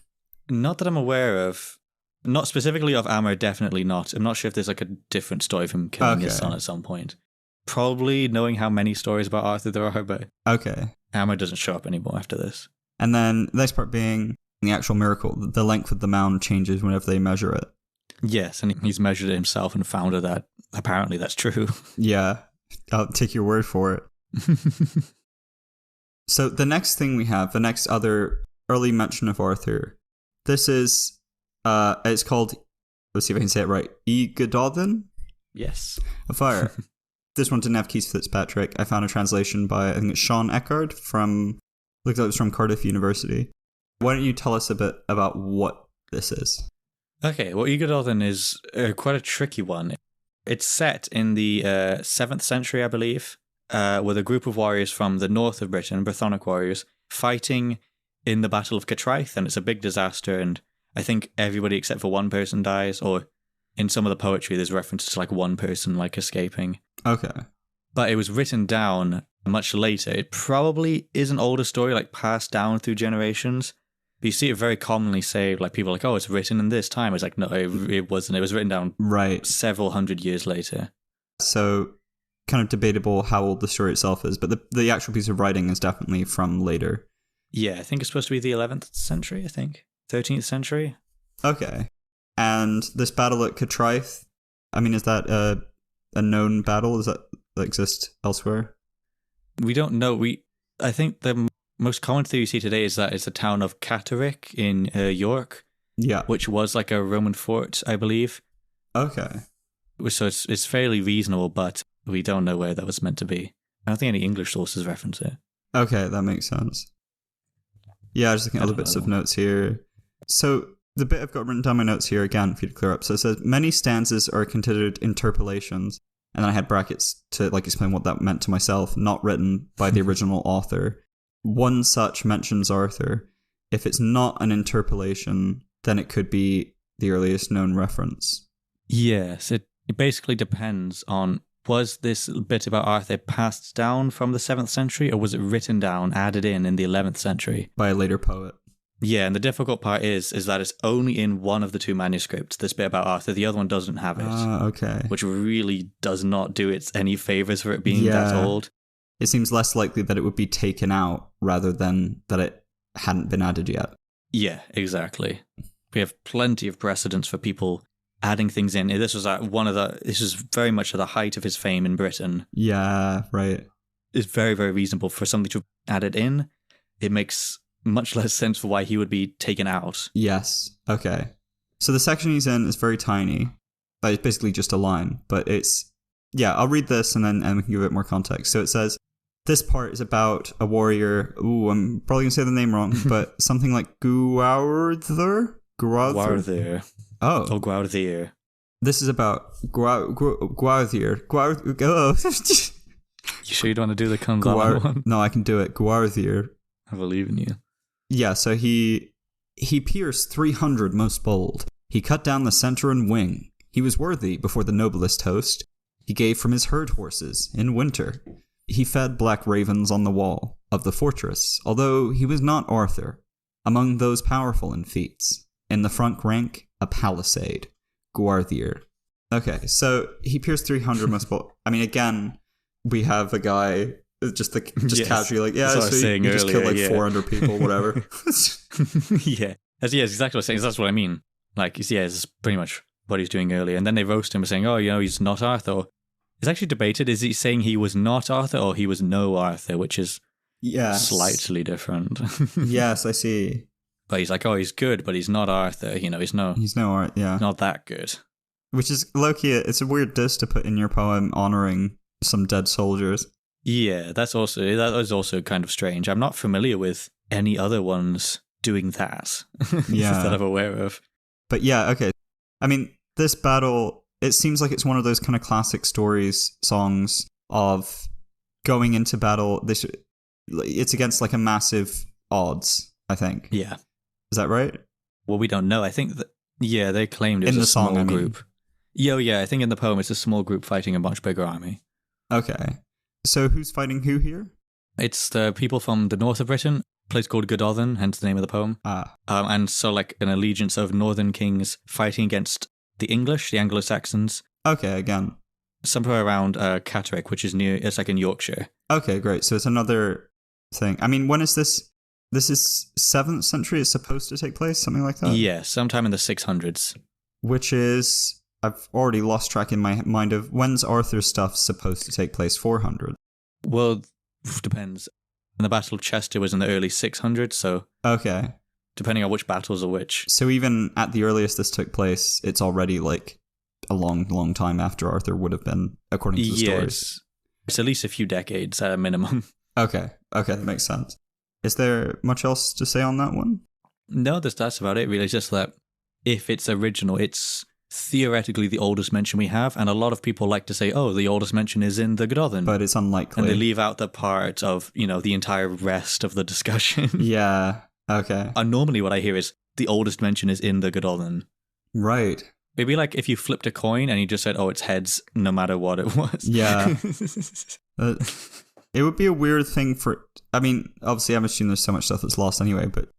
S1: Not that I'm aware of. Not specifically of Amr, definitely not. I'm not sure if there's like a different story of him killing his son at some point. Probably, knowing how many stories about Arthur there are, but Amr doesn't show up anymore after this.
S2: And then the next part being the actual miracle. The length of the mound changes whenever they measure it.
S1: Yes, and he's measured it himself and found that apparently that's true.
S2: Yeah, I'll take your word for it. So the next thing we have, the next other early mention of Arthur, this is, it's called, let's see if I can say it right, Gododin?
S1: Yes.
S2: A fire. This one didn't have Keith Fitzpatrick. I found a translation by, I think it's Sean Eckard looked like it was from Cardiff University. Why don't you tell us a bit about what this is? Okay,
S1: well, Gododin is quite a tricky one. It's set in the 7th century, I believe, with a group of warriors from the north of Britain, Brythonic warriors, fighting in the Battle of Catraeth, and it's a big disaster, and I think everybody except for one person dies, or in some of the poetry there's references to like one person like escaping.
S2: Okay.
S1: But it was written down much later. It probably is an older story, like passed down through generations. But you see it very commonly say, like, people are like, oh, it's written in this time. It's like, no, it wasn't. It was written down several hundred years later.
S2: So kind of debatable how old the story itself is, but the actual piece of writing is definitely from later.
S1: Yeah, I think it's supposed to be the 11th century, I think. 13th century.
S2: Okay. And this battle at Catraeth, I mean, is that a known battle? Does that exist elsewhere?
S1: We don't know. I think the most common theory you see today is that it's the town of Catterick in York.
S2: Yeah.
S1: Which was like a Roman fort, I believe.
S2: Okay.
S1: So it's fairly reasonable, but we don't know where that was meant to be. I don't think any English sources reference it.
S2: Okay, that makes sense. Yeah, I was looking at other bits of notes here. So the bit I've got written down my notes here again for you to clear up. So it says many stanzas are considered interpolations, and then I had brackets to like explain what that meant to myself, not written by the original author. One such mentions Arthur. If it's not an interpolation, then it could be the earliest known reference.
S1: Yes, it basically depends on, was this bit about Arthur passed down from the 7th century, or was it written down, added in the 11th century?
S2: By a later poet.
S1: Yeah, and the difficult part is that it's only in one of the two manuscripts, this bit about Arthur. The other one doesn't have it.
S2: Okay.
S1: Which really does not do it any favours for it being that old.
S2: It seems less likely that it would be taken out rather than that it hadn't been added yet.
S1: Yeah, exactly. We have plenty of precedents for people adding things in. This was this is very much at the height of his fame in Britain.
S2: Yeah, right.
S1: It's very, very reasonable for somebody to add it in. It makes much less sense for why he would be taken out.
S2: Yes. Okay. So the section he's in is very tiny. It's basically just a line, but it's... Yeah, I'll read this and we can give it more context. So it says, this part is about a warrior... Ooh, I'm probably going to say the name wrong, but something like Gwawrddur? Gwawrddur. Oh.
S1: Oh, Gwawrddur.
S2: This is about Gwawrddur.
S1: You sure you don't want to do the comes on one?
S2: No, I can do it. Gwawrddur.
S1: I believe in you.
S2: Yeah, so he pierced 300 most bold. He cut down the centre and wing. He was worthy before the noblest host. He gave from his herd horses in winter. He fed black ravens on the wall of the fortress, although he was not Arthur. Among those powerful in feats, in the front rank, a palisade. Gwawrddur. Okay, so he pierced 300 most bold. I mean, again, we have a guy Just
S1: Yes.
S2: casually like,
S1: That's what I was saying
S2: you just killed like
S1: earlier,
S2: 400 people, whatever.
S1: Yeah. Yes, exactly what I was saying. That's what I mean. Like, yeah, it's pretty much what he's doing earlier. And then they roast him saying, oh, he's not Arthur. It's actually debated. Is he saying he was not Arthur or he was no Arthur, which is slightly different.
S2: Yes, I see.
S1: But he's like, oh, he's good, but he's not Arthur. He's no
S2: Art, yeah.
S1: Not that good.
S2: Which is low-key, it's a weird diss to put in your poem honoring some dead soldiers.
S1: Yeah, that is also kind of strange. I'm not familiar with any other ones doing that.
S2: Yeah.
S1: That I'm aware of.
S2: But yeah, okay. I mean, this battle, it seems like it's one of those kind of classic songs of going into battle. It's against like a massive odds, I think.
S1: Yeah.
S2: Is that right?
S1: Well, we don't know. I think that, they claimed it was
S2: in the
S1: a small
S2: song,
S1: group. Yeah, I think in the poem it's a small group fighting a much bigger army.
S2: Okay. So who's fighting who here?
S1: It's the people from the north of Britain, a place called Godolphin, hence the name of the poem. And so like an allegiance of northern kings fighting against the English, the Anglo-Saxons.
S2: Okay, again.
S1: Somewhere around Catterick, which is it's like in Yorkshire.
S2: Okay, great. So it's another thing. I mean, when is this? This is 7th century. It's supposed to take place, something like that?
S1: Yeah, sometime in the 600s.
S2: Which is, I've already lost track in my mind of when's Arthur's stuff supposed to take place? 400?
S1: Well, depends. And the Battle of Chester was in the early 600s, so...
S2: Okay.
S1: Depending on which battles are which.
S2: So even at the earliest this took place, it's already like a long, long time after Arthur would have been, according to the stories.
S1: It's at least a few decades at a minimum.
S2: Okay, that makes sense. Is there much else to say on that one?
S1: No, that's about it, really. It's just that if it's original, it's theoretically the oldest mention we have, and a lot of people like to say, oh, the oldest mention is in the Godolphin.
S2: But it's unlikely.
S1: And they leave out the part of, the entire rest of the discussion.
S2: Yeah, okay.
S1: And normally what I hear is the oldest mention is in the Godolphin.
S2: Right.
S1: It'd be like if you flipped a coin and you just said, oh, it's heads, no matter what it was.
S2: Yeah. It would be a weird thing for... I mean, obviously, I'm assuming there's so much stuff that's lost anyway, but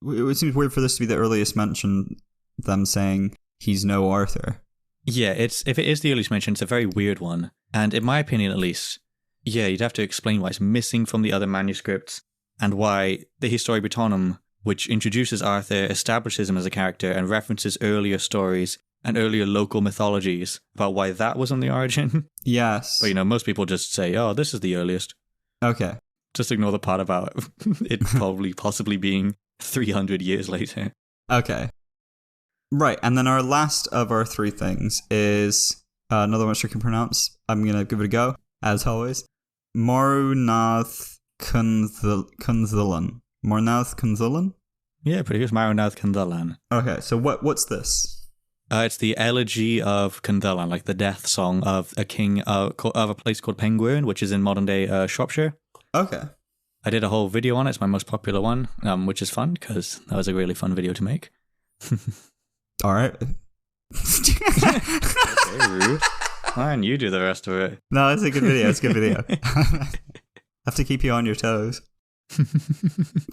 S2: it seems weird for this to be the earliest mention, them saying he's no Arthur.
S1: Yeah, if it is the earliest mention, it's a very weird one. And in my opinion, at least, you'd have to explain why it's missing from the other manuscripts and why the Historia Britonum, which introduces Arthur, establishes him as a character, and references earlier stories and earlier local mythologies about why that was on the origin.
S2: Yes.
S1: But, most people just say, oh, this is the earliest.
S2: Okay.
S1: Just ignore the part about it possibly being 300 years later.
S2: Okay. Right, and then our last of our three things is another one which I can pronounce. I'm going to give it a go, as always. Maelgwn Gwynedd. Maelgwn Gwynedd?
S1: Yeah, pretty good. Maelgwn Gwynedd.
S2: Okay, so what's this?
S1: It's the elegy of Cynddylan, like the death song of a king of a place called Maelgwn, which is in modern-day Shropshire.
S2: Okay.
S1: I did a whole video on it. It's my most popular one, which is fun, because that was a really fun video to make.
S2: All right.
S1: Okay, rude. Fine, you do the rest of it.
S2: No, it's a good video. It's a good video. Have to keep you on your toes.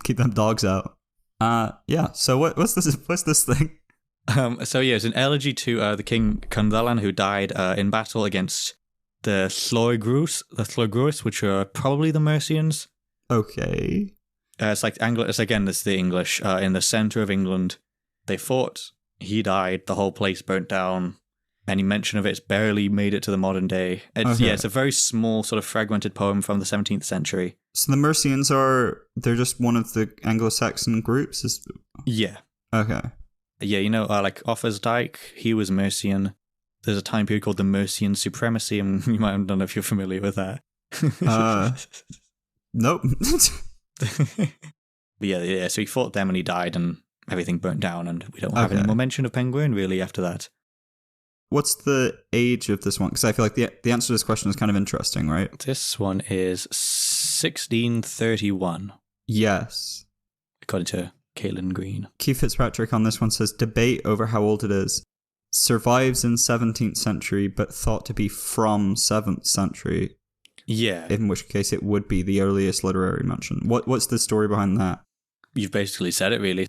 S2: Keep them dogs out. Yeah. So what's this thing?
S1: It's an elegy to the king Cynddylan, who died in battle against the Lloegruis, which are probably the Mercians.
S2: Okay.
S1: It's the English in the center of England. They fought. He died. The whole place burnt down. Any mention of it's barely made it to the modern day. It's a very small sort of fragmented poem from the 17th century.
S2: So the Mercians they're just one of the Anglo-Saxon groups?
S1: Yeah.
S2: Okay.
S1: Yeah, like Offa's he was Mercian. There's a time period called the Mercian Supremacy, and I don't know if you're familiar with that.
S2: Nope.
S1: But yeah, so he fought them and he died and everything burnt down, and we don't have any more mention of Maelgwn really after that.
S2: What's the age of this one? Because I feel like the answer to this question is kind of interesting, right?
S1: This one is 1631.
S2: Yes.
S1: According to Caitlin Green.
S2: Keith Fitzpatrick on this one says, debate over how old it is. Survives in 17th century, but thought to be from 7th century.
S1: Yeah.
S2: In which case it would be the earliest literary mention. What's the story behind that?
S1: You've basically said it, really.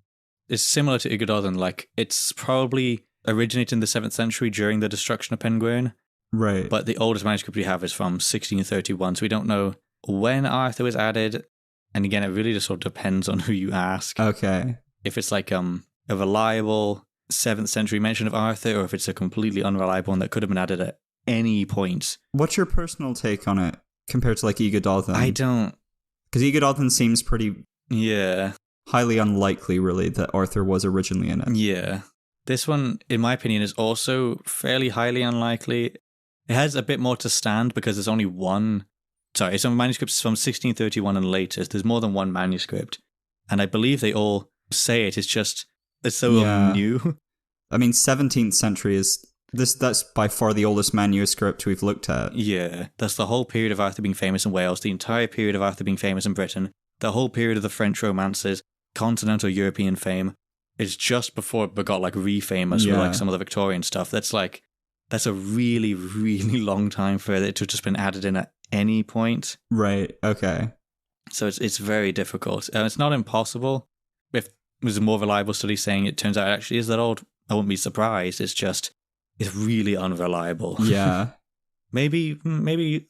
S1: It's similar to Ygododden. Like, it's probably originated in the 7th century during the destruction of Maelgwn.
S2: Right.
S1: But the oldest manuscript we have is from 1631, so we don't know when Arthur was added, and again, it really just sort of depends on who you ask.
S2: Okay.
S1: If it's like a reliable 7th century mention of Arthur, or if it's a completely unreliable one that could have been added at any point.
S2: What's your personal take on it compared to like Yggdrasil?
S1: I don't...
S2: Because Yggdrasil seems pretty...
S1: Yeah.
S2: Highly unlikely, really, that Arthur was originally in it.
S1: Yeah. This one, in my opinion, is also fairly highly unlikely. It has a bit more to stand because there's only one... Sorry, some manuscripts from 1631 and later. There's more than one manuscript. And I believe they all say it. It's just... It's so new.
S2: I mean, 17th century is... That's by far the oldest manuscript we've looked at.
S1: Yeah. That's the whole period of Arthur being famous in Wales, the entire period of Arthur being famous in Britain, the whole period of the French romances, continental European fame. It's just before it got like refamous with like some of the Victorian stuff. That's a really, really long time for it to have just been added in at any point.
S2: Right. Okay.
S1: So it's very difficult. It's not impossible. If there's a more reliable study saying it turns out it actually is that old, I wouldn't be surprised. It's really unreliable.
S2: Yeah.
S1: maybe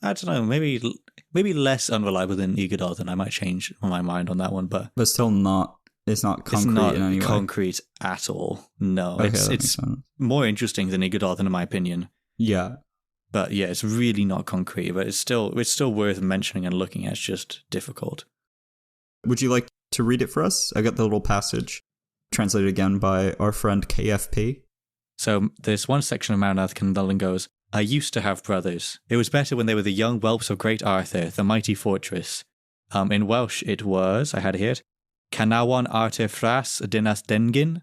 S1: I don't know. Maybe less unreliable than Yggdrasil. I might change my mind on that one, but
S2: still not. It's not concrete.
S1: It's not
S2: in any way.
S1: concrete at all. No,
S2: Okay,
S1: it's more interesting than Yggdrasil in my opinion.
S2: Yeah,
S1: but yeah, it's really not concrete. But it's still worth mentioning and looking at. It's just difficult.
S2: Would you like to read it for us? I got the little passage translated again by our friend KFP.
S1: So there's one section of Maelgwn Gwynedd goes, I used to have brothers. It was better when they were the young whelps of great Arthur, the mighty fortress. In Welsh it was, I had here, Canawan Arthur Fras Dinas Dengin,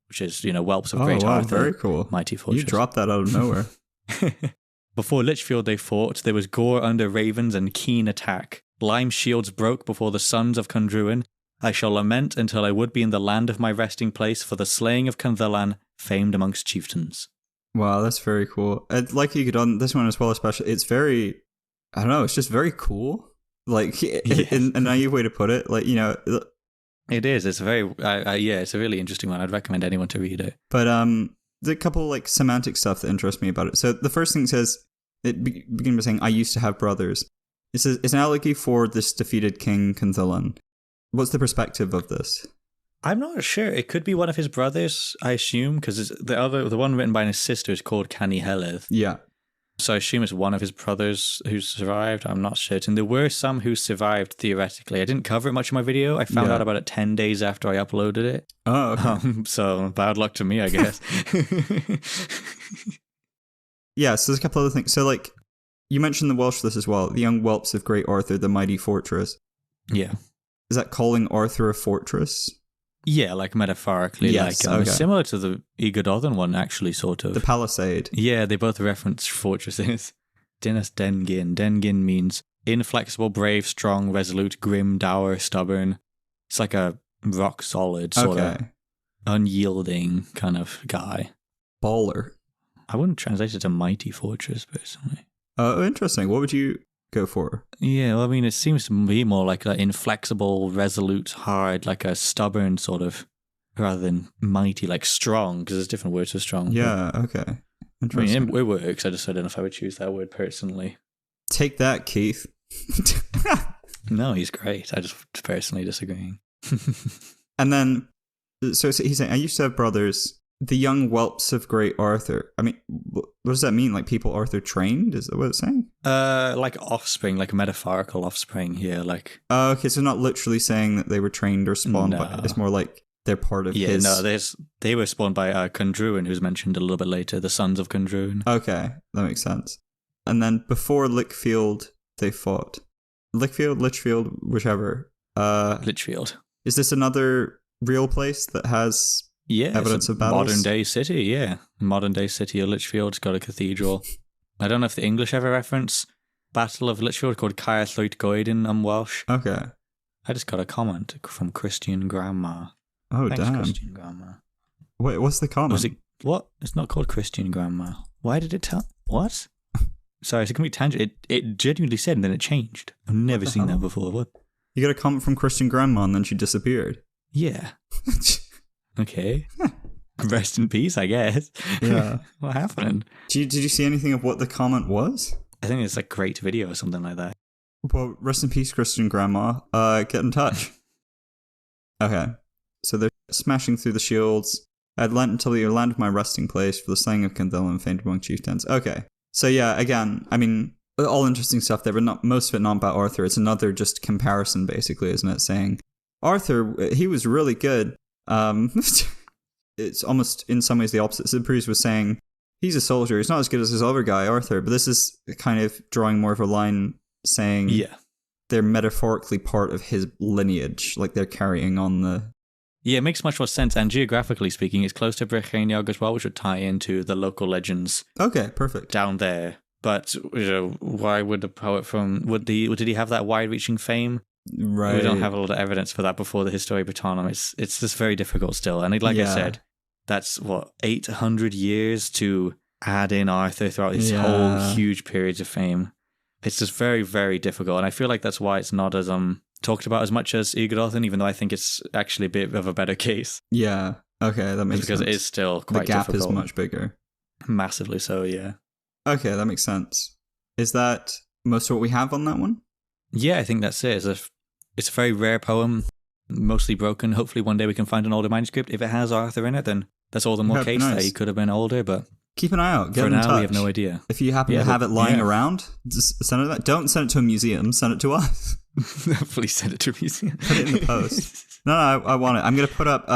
S1: which is, whelps of great Arthur.
S2: Very cool.
S1: Mighty fortress.
S2: You dropped that out of nowhere.
S1: Before Lichfield they fought, there was gore under ravens and keen attack. Lime shields broke before the sons of Candruin. I shall lament until I would be in the land of my resting place for the slaying of Candlelan, famed amongst chieftains.
S2: Wow, that's very cool. Like you could on this one as well, especially. It's very, I don't know, it's just very cool. Like, in a naive way to put it, like,
S1: It is. It's very, it's a really interesting one. I'd recommend anyone to read it.
S2: But there's a couple like semantic stuff that interests me about it. So the first thing says, it begins by saying, I used to have brothers. It says, it's an allegory for this defeated king Candlelan. What's the perspective of this?
S1: I'm not sure. It could be one of his brothers, I assume, because the one written by his sister is called Cani Heledd.
S2: Yeah.
S1: So I assume it's one of his brothers who survived. I'm not certain. There were some who survived, theoretically. I didn't cover it much in my video. I found out about it 10 days after I uploaded it.
S2: Oh, okay.
S1: So bad luck to me, I guess.
S2: Yeah, so there's a couple other things. So, like, you mentioned the Welsh this as well. The young whelps of great Arthur, the mighty fortress.
S1: Yeah.
S2: Is that calling Arthur a fortress?
S1: Yeah, like metaphorically.
S2: Yes,
S1: like similar to the Yggdrasil one, actually, sort of.
S2: The palisade.
S1: Yeah, they both reference fortresses. Dinas Dengin. Dengin means inflexible, brave, strong, resolute, grim, dour, stubborn. It's like a rock solid, sort of unyielding kind of guy.
S2: Baller.
S1: I wouldn't translate it to mighty fortress, personally.
S2: Oh, interesting. What would you go for?
S1: Yeah, well, I mean, it seems to be more like an inflexible, resolute, hard, like a stubborn sort of, rather than mighty, like strong, because there's different words for strong.
S2: Yeah, okay. Interesting.
S1: I mean, it works. I don't know if I would choose that word personally.
S2: Take that, Keith.
S1: No, he's great. I just personally disagreeing.
S2: And then, so he's saying, I used to have brothers, the young whelps of great Arthur. I mean, what does that mean? Like people Arthur trained? Is that what it's saying?
S1: Like offspring, like metaphorical offspring here. Like.
S2: Okay, so not literally saying that they were trained or spawned, but it's more like they're part of his...
S1: Yeah, no, they were spawned by Candruin, who's mentioned a little bit later, the sons of Candruin.
S2: Okay, that makes sense. And then before Lichfield, they fought. Lichfield, whichever.
S1: Lichfield.
S2: Is this another real place that has evidence of battles?
S1: Modern day city, yeah. Modern day city of Lichfield's got a cathedral. I don't know if the English ever reference Battle of Lichfield called Caerllwyd Goeden in Welsh.
S2: Okay.
S1: I just got a comment from Christian Grandma.
S2: Oh,
S1: Thanks,
S2: damn.
S1: Christian Grandma.
S2: Wait, what's the comment?
S1: Was it what? It's not called Christian Grandma. Why did it tell? What? Sorry, it's a complete tangent. It genuinely said, and then it changed. I've never seen that before. What?
S2: You got a comment from Christian Grandma, and then she disappeared.
S1: Yeah. Okay. Rest in peace, I guess.
S2: Yeah.
S1: What happened?
S2: Did you see anything of what the comment was?
S1: I think it's like great video or something like that.
S2: Well, rest in peace, Christian Grandma. Get in touch. Okay, so they're smashing through the shields. I'd lent until you land my resting place for the slaying of Candela famed among chieftains. Okay, so yeah, again, I mean, all interesting stuff there, but not most of it not about Arthur. It's another just comparison, basically, isn't it? Saying Arthur, he was really good. It's almost in some ways the opposite. So the priest was saying he's a soldier. He's not as good as his other guy, Arthur. But this is kind of drawing more of a line, saying they're metaphorically part of his lineage, like they're carrying on the.
S1: Yeah, it makes much more sense. And geographically speaking, it's close to Brycheiniog as well, which would tie into the local legends.
S2: Okay, perfect.
S1: Down there. But why would the poet from did he have that wide-reaching fame?
S2: Right.
S1: We don't have a lot of evidence for that before the Historia Britannica. It's just very difficult still. And like I said, that's 800 years to add in Arthur throughout his whole huge periods of fame. It's just very, very difficult. And I feel like that's why it's not as talked about as much as Yggdrasil, even though I think it's actually a bit of a better case.
S2: Yeah. Okay, that makes sense.
S1: Because it is still quite difficult.
S2: The gap is much bigger.
S1: Massively so, yeah.
S2: Okay, that makes sense. Is that most of what we have on that one?
S1: Yeah, I think that's it. It's a very rare poem, mostly broken. Hopefully one day we can find an older manuscript. If it has Arthur in it, then that's all the more case that he could have been older, but
S2: keep an eye out. Get
S1: for
S2: in
S1: now,
S2: touch.
S1: we have no idea.
S2: If you happen to have it lying around, just send it. Don't send it to a museum. Send it to us.
S1: Please send it to a museum.
S2: Put it in the post. No, I want it. I'm going to put up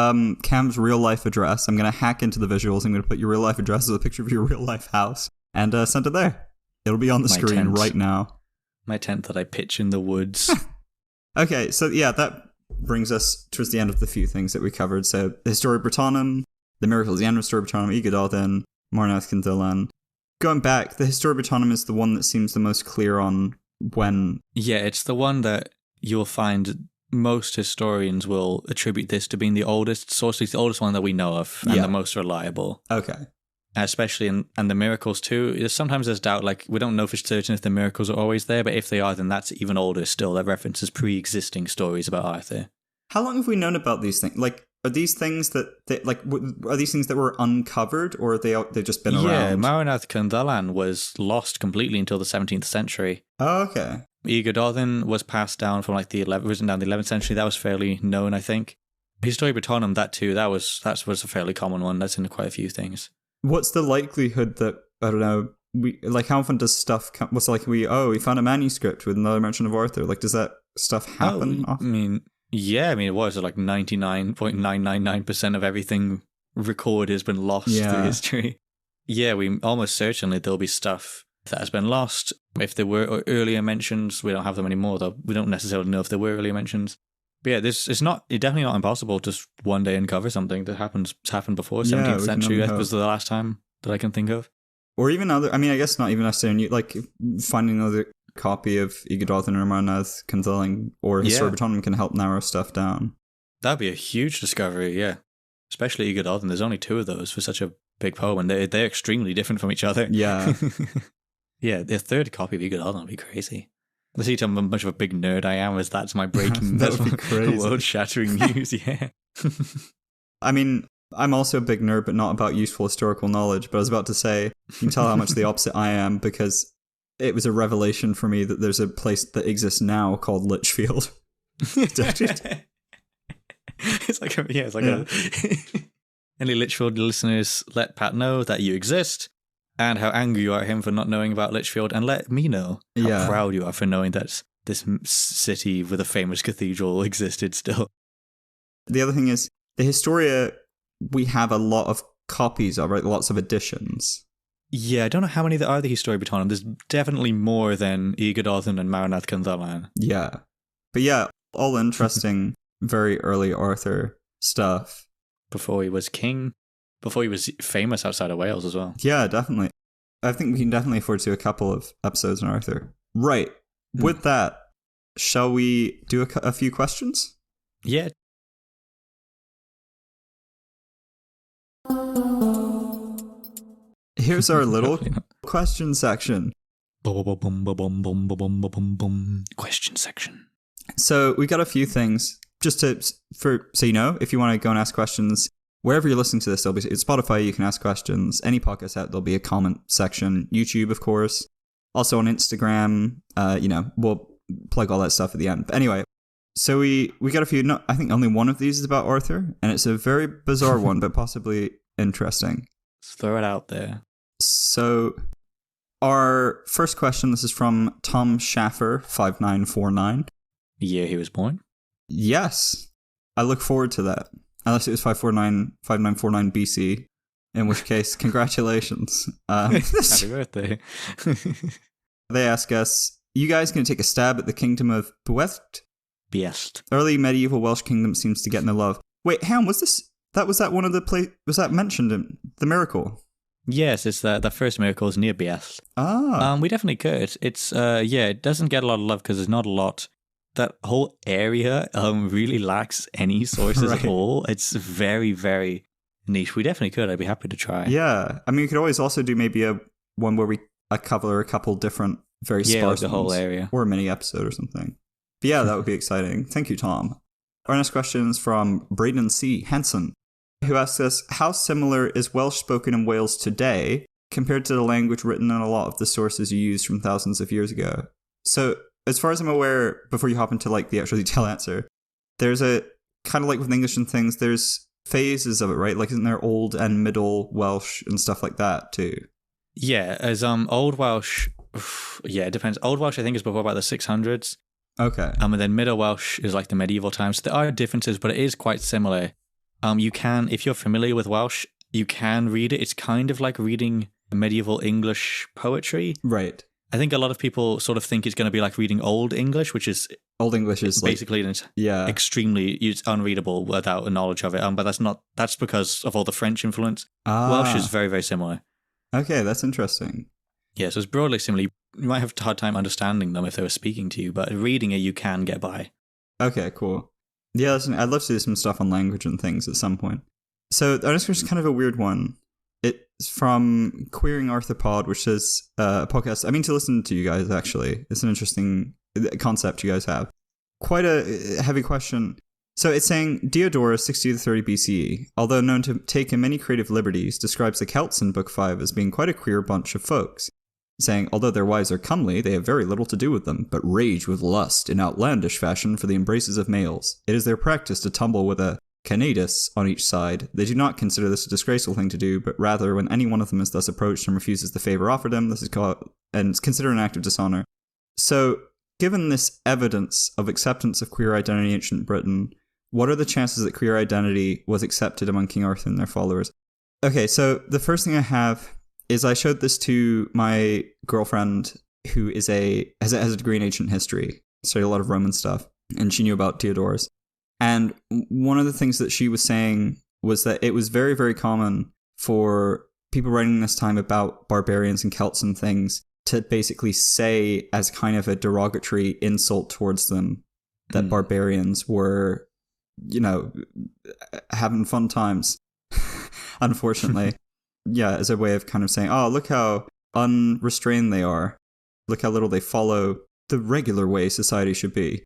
S2: Cam's real life address. I'm going to hack into the visuals. I'm going to put your real life address as a picture of your real life house and send it there. It'll be on the screen right now.
S1: My tent that I pitch in the woods.
S2: Okay, so yeah, that brings us towards the end of the few things that we covered. So, the Historia Britannica, the miracles, the end of Historia Britannica, Yggdrasil, Marnath Candela. Going back, the Historia Britannica is the one that seems the most clear on when. Yeah,
S1: it's the one that you'll find most historians will attribute this to being the oldest source, the oldest one that we know of, and the most reliable.
S2: Okay.
S1: Especially and the miracles too. Sometimes there's doubt, like we don't know for certain if the miracles are always there, but if they are, then that's even older still. That references pre-existing stories about Arthur.
S2: How long have we known about these things? Like, are these things that are these things that were uncovered, or they've just been around?
S1: Yeah, Marnath Candela was lost completely until the 17th century.
S2: Oh, okay.
S1: Yggdrasil was passed down from like written down the 11th century. That was fairly known, I think. Historia Britannica, that was a fairly common one. That's in quite a few things.
S2: What's the likelihood that, I don't know, how often does stuff come, what's like we found a manuscript with another mention of Arthur? Like, does that stuff happen often?
S1: It was like 99.999% of everything recorded has been lost through history. Yeah, we almost certainly there'll be stuff that has been lost. If there were earlier mentions, we don't have them anymore, though. We don't necessarily know if there were earlier mentions. But yeah, it's definitely not impossible just one day uncover something that happened before 17th century. That was the last time that I can think of.
S2: Or even other, I guess not even necessarily, like finding another copy of Yggdrasil or Marnath Candela or Historia Britannica can help narrow stuff down. That'd
S1: be a huge discovery, yeah. Especially Yggdrasil. There's only 2 of those for such a big poem, and they're extremely different from each other.
S2: Yeah.
S1: Yeah, the 3rd copy of Yggdrasil would be crazy. Let's see how much of a big nerd I am, as that's my breaking,
S2: that would be crazy.
S1: World-shattering news, yeah.
S2: I'm also a big nerd, but not about useful historical knowledge, but I was about to say, you can tell how much the opposite I am, because it was a revelation for me that there's a place that exists now called Lichfield.
S1: Any Lichfield listeners, let Pat know that you exist, and how angry you are at him for not knowing about Lichfield, and let me know how proud you are for knowing that this city with a famous cathedral existed still.
S2: The other thing is, the Historia, we have a lot of copies of, right? Lots of editions.
S1: Yeah, I don't know how many there are, the Historia Britannica. There's definitely more than Yggdrasil and Marnath Candela.
S2: Yeah. But yeah, all interesting, very early Arthur stuff.
S1: Before he was king. Before he was famous outside of Wales as well.
S2: Yeah, definitely. I think we can definitely afford to do a couple of episodes on Arthur. Right. With that, shall we do a few questions?
S1: Yeah.
S2: Here's our little question section.
S1: Question section.
S2: So we got a few things just so you know, if you want to go and ask questions, wherever you're listening to this, there'll be Spotify, you can ask questions. Any podcast out, there'll be a comment section. YouTube, of course. Also on Instagram, we'll plug all that stuff at the end. But anyway, so we got a few. No, I think only one of these is about Arthur, and it's a very bizarre one, but possibly interesting.
S1: Let's throw it out there.
S2: So our first question, this is from Tom Schaffer 5949.
S1: The year he was born?
S2: Yes. I look forward to that. Unless it was 5949 BC, in which case, congratulations.
S1: Happy birthday.
S2: They ask us, you guys going to take a stab at the kingdom of Buest?
S1: Biest.
S2: Early medieval Welsh kingdom seems to get no love. Wait, Ham, was that one of the was that mentioned in the miracle?
S1: Yes, it's the first miracle is near Biest.
S2: Ah.
S1: We definitely could. It's it doesn't get a lot of love because there's not a lot. That whole area really lacks any sources
S2: Right.
S1: at all. It's very, very niche. We definitely could. I'd be happy to try.
S2: Yeah. I mean, we could always also do maybe one where we cover a couple different very sparse
S1: like the whole
S2: ones,
S1: area.
S2: or a mini episode or something. But yeah, that would be exciting. Thank you, Tom. Our next question is from Braden C. Hansen, who asks us, how similar is Welsh spoken in Wales today compared to the language written in a lot of the sources you used from thousands of years ago? So, as far as I'm aware, before you hop into like the actual detailed answer, there's a kind of like with English and things, there's phases of it, right? Like, isn't there Old and Middle Welsh and stuff like that too?
S1: Yeah, as Old Welsh, it depends. Old Welsh, I think, is before about the 600s.
S2: Okay.
S1: And then Middle Welsh is like the medieval times. So there are differences, but it is quite similar. You can, if you're familiar with Welsh, you can read it. It's kind of like reading medieval English poetry.
S2: Right.
S1: I think a lot of people sort of think it's going to be like reading Old English, which is
S2: Old English is
S1: basically extremely it's unreadable without a knowledge of it. But that's because of all the French influence. Welsh is very, very similar.
S2: Okay, that's interesting.
S1: Yeah, so it's broadly similar. You might have a hard time understanding them if they were speaking to you, but reading it, you can get by.
S2: Okay, cool. Yeah, I'd love to do some stuff on language and things at some point. So the next question is kind of a weird one. It's from Queering Arthropod, which is a podcast I mean to listen to you guys, actually. It's an interesting concept you guys have. Quite a heavy question. So it's saying, Diodorus, 60 to 30 BCE, although known to take many creative liberties, describes the Celts in Book 5 as being quite a queer bunch of folks. Saying, although their wives are comely, they have very little to do with them, but rage with lust in outlandish fashion for the embraces of males. It is their practice to tumble with a Canadas on each side. They do not consider this a disgraceful thing to do, but rather when any one of them is thus approached and refuses the favor offered him, this is called and it's considered an act of dishonor. So, given this evidence of acceptance of queer identity in ancient Britain, what are the chances that queer identity was accepted among King Arthur and their followers? Okay, so the first thing I have is I showed this to my girlfriend who has a degree in ancient history, studied a lot of Roman stuff, and she knew about Diodorus. And one of the things that she was saying was that it was very, very common for people writing this time about barbarians and Celts and things to basically say as kind of a derogatory insult towards them that barbarians were, having fun times, unfortunately. Yeah, as a way of kind of saying, oh, look how unrestrained they are. Look how little they follow the regular way society should be.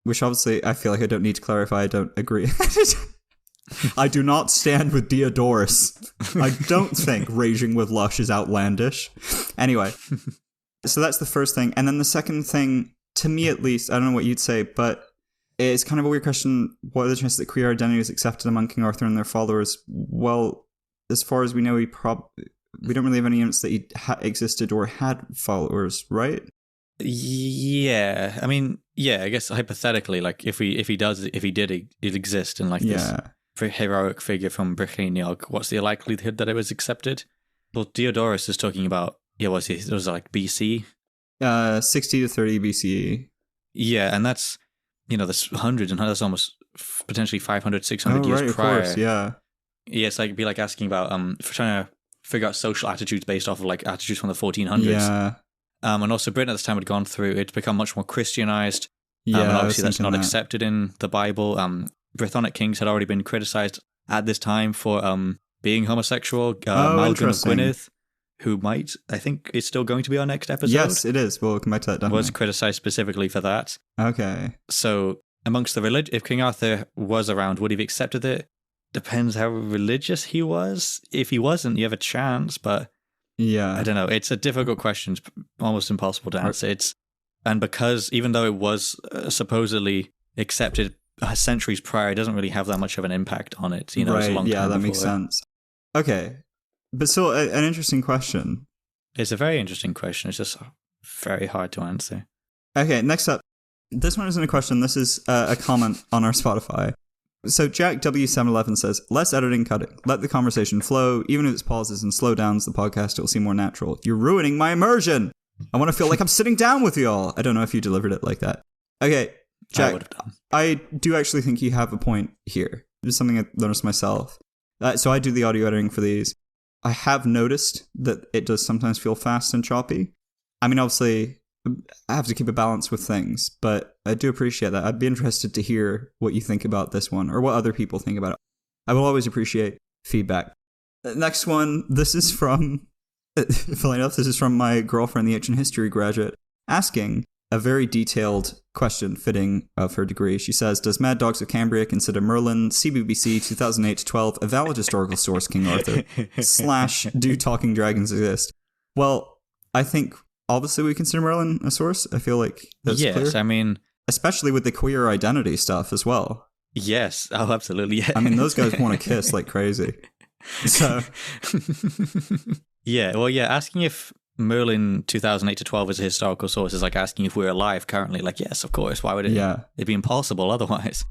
S2: Which obviously, I feel like I don't need to clarify, I don't agree. I do not stand with Diodorus. I don't think raging with lush is outlandish. Anyway, so that's the first thing. And then the second thing, to me at least, I don't know what you'd say, but it's kind of a weird question. What are the chances that queer identity is accepted among King Arthur and their followers? Well, as far as we know, we don't really have any evidence that he existed or had followers, right?
S1: Yeah, I mean, I guess hypothetically, like if he did exist in like this heroic figure from Brycheiniog, what's the likelihood that it was accepted? Well, Diodorus is talking about it was like BC,
S2: 60 to 30 BCE.
S1: Yeah, and that's there's hundreds and that's almost potentially 500, 600 years
S2: right,
S1: prior.
S2: Of course, yeah.
S1: Yeah, it's like it'd be like asking about for trying to figure out social attitudes based off of like attitudes from the 1400s.
S2: Yeah.
S1: And also Britain at this time had gone through, it's become much more Christianized.
S2: Yeah,
S1: and obviously that's not accepted in the Bible. Brythonic kings had already been criticized at this time for being homosexual. Maelgwn Gwynedd, who I think is still going to be our next episode.
S2: Yes, it is. We'll come back to that, definitely.
S1: Was criticized specifically for that.
S2: Okay.
S1: So amongst the if King Arthur was around, would he have accepted it? Depends how religious he was. If he wasn't, you have a chance, but... Yeah, I don't know. It's a difficult question. It's almost impossible to answer. And because even though it was supposedly accepted centuries prior, it doesn't really have that much of an impact on it. You know, it's a long time
S2: that makes sense. Okay. But still, an interesting question.
S1: It's a very interesting question. It's just very hard to answer.
S2: Okay, next up. This one isn't a question. This is a comment on our Spotify. So Jack W711 says, less editing, cutting. Let the conversation flow. Even if it's pauses and slowdowns the podcast, it will seem more natural. You're ruining my immersion. I want to feel like I'm sitting down with you all. I don't know if you delivered it like that. Okay, Jack, I do actually think you have a point here. It's something I noticed myself. So I do the audio editing for these. I have noticed that it does sometimes feel fast and choppy. I mean, obviously, I have to keep a balance with things, but I do appreciate that. I'd be interested to hear what you think about this one or what other people think about it. I will always appreciate feedback. Next one, this is from, funny enough, this is from my girlfriend, the ancient history graduate, asking a very detailed question fitting of her degree. She says, does Mad Dogs of Cambria consider Merlin, CBBC 2008-12 a valid historical source, King Arthur? / do talking dragons exist? Well, I think obviously we consider Merlin a source. I feel like that's clear.
S1: Yes, I mean...
S2: especially with the queer identity stuff as well.
S1: Yes, oh, absolutely, yeah.
S2: I mean, those guys want to kiss like crazy. So...
S1: yeah, well, yeah, asking if Merlin 2008-12 is a historical source is like asking if we're alive currently. Like, yes, of course. Why would it?
S2: Yeah.
S1: It'd be impossible otherwise.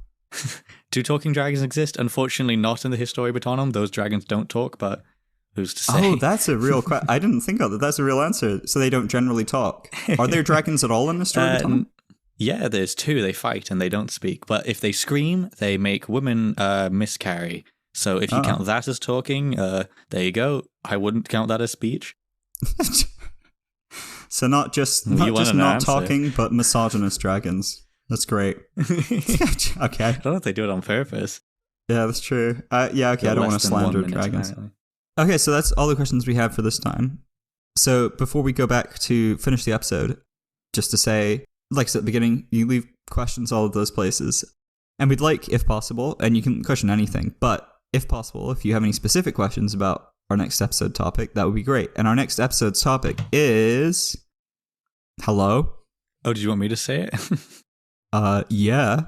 S1: Do talking dragons exist? Unfortunately, not in the History Botanum. Those dragons don't talk, but who's to say?
S2: Oh, that's a real question. I didn't think of that. That's a real answer. So they don't generally talk. Are there dragons at all in the History Botanum?
S1: Yeah, there's 2. They fight and they don't speak. But if they scream, they make women miscarry. So if you count that as talking, there you go. I wouldn't count that as speech.
S2: So not just not talking, but misogynist dragons. That's great. Okay.
S1: I don't know if they do it on purpose.
S2: Yeah, that's true. Yeah, okay, I don't want to slander dragons. Entirely. Okay, so that's all the questions we have for this time. So before we go back to finish the episode, just to say, like I said at the beginning, you leave questions all of those places. And we'd like, if possible, and you can question anything, but if possible, if you have any specific questions about our next episode topic, that would be great. And our next episode's topic is... Hello?
S1: Oh, did you want me to say it?
S2: Yeah.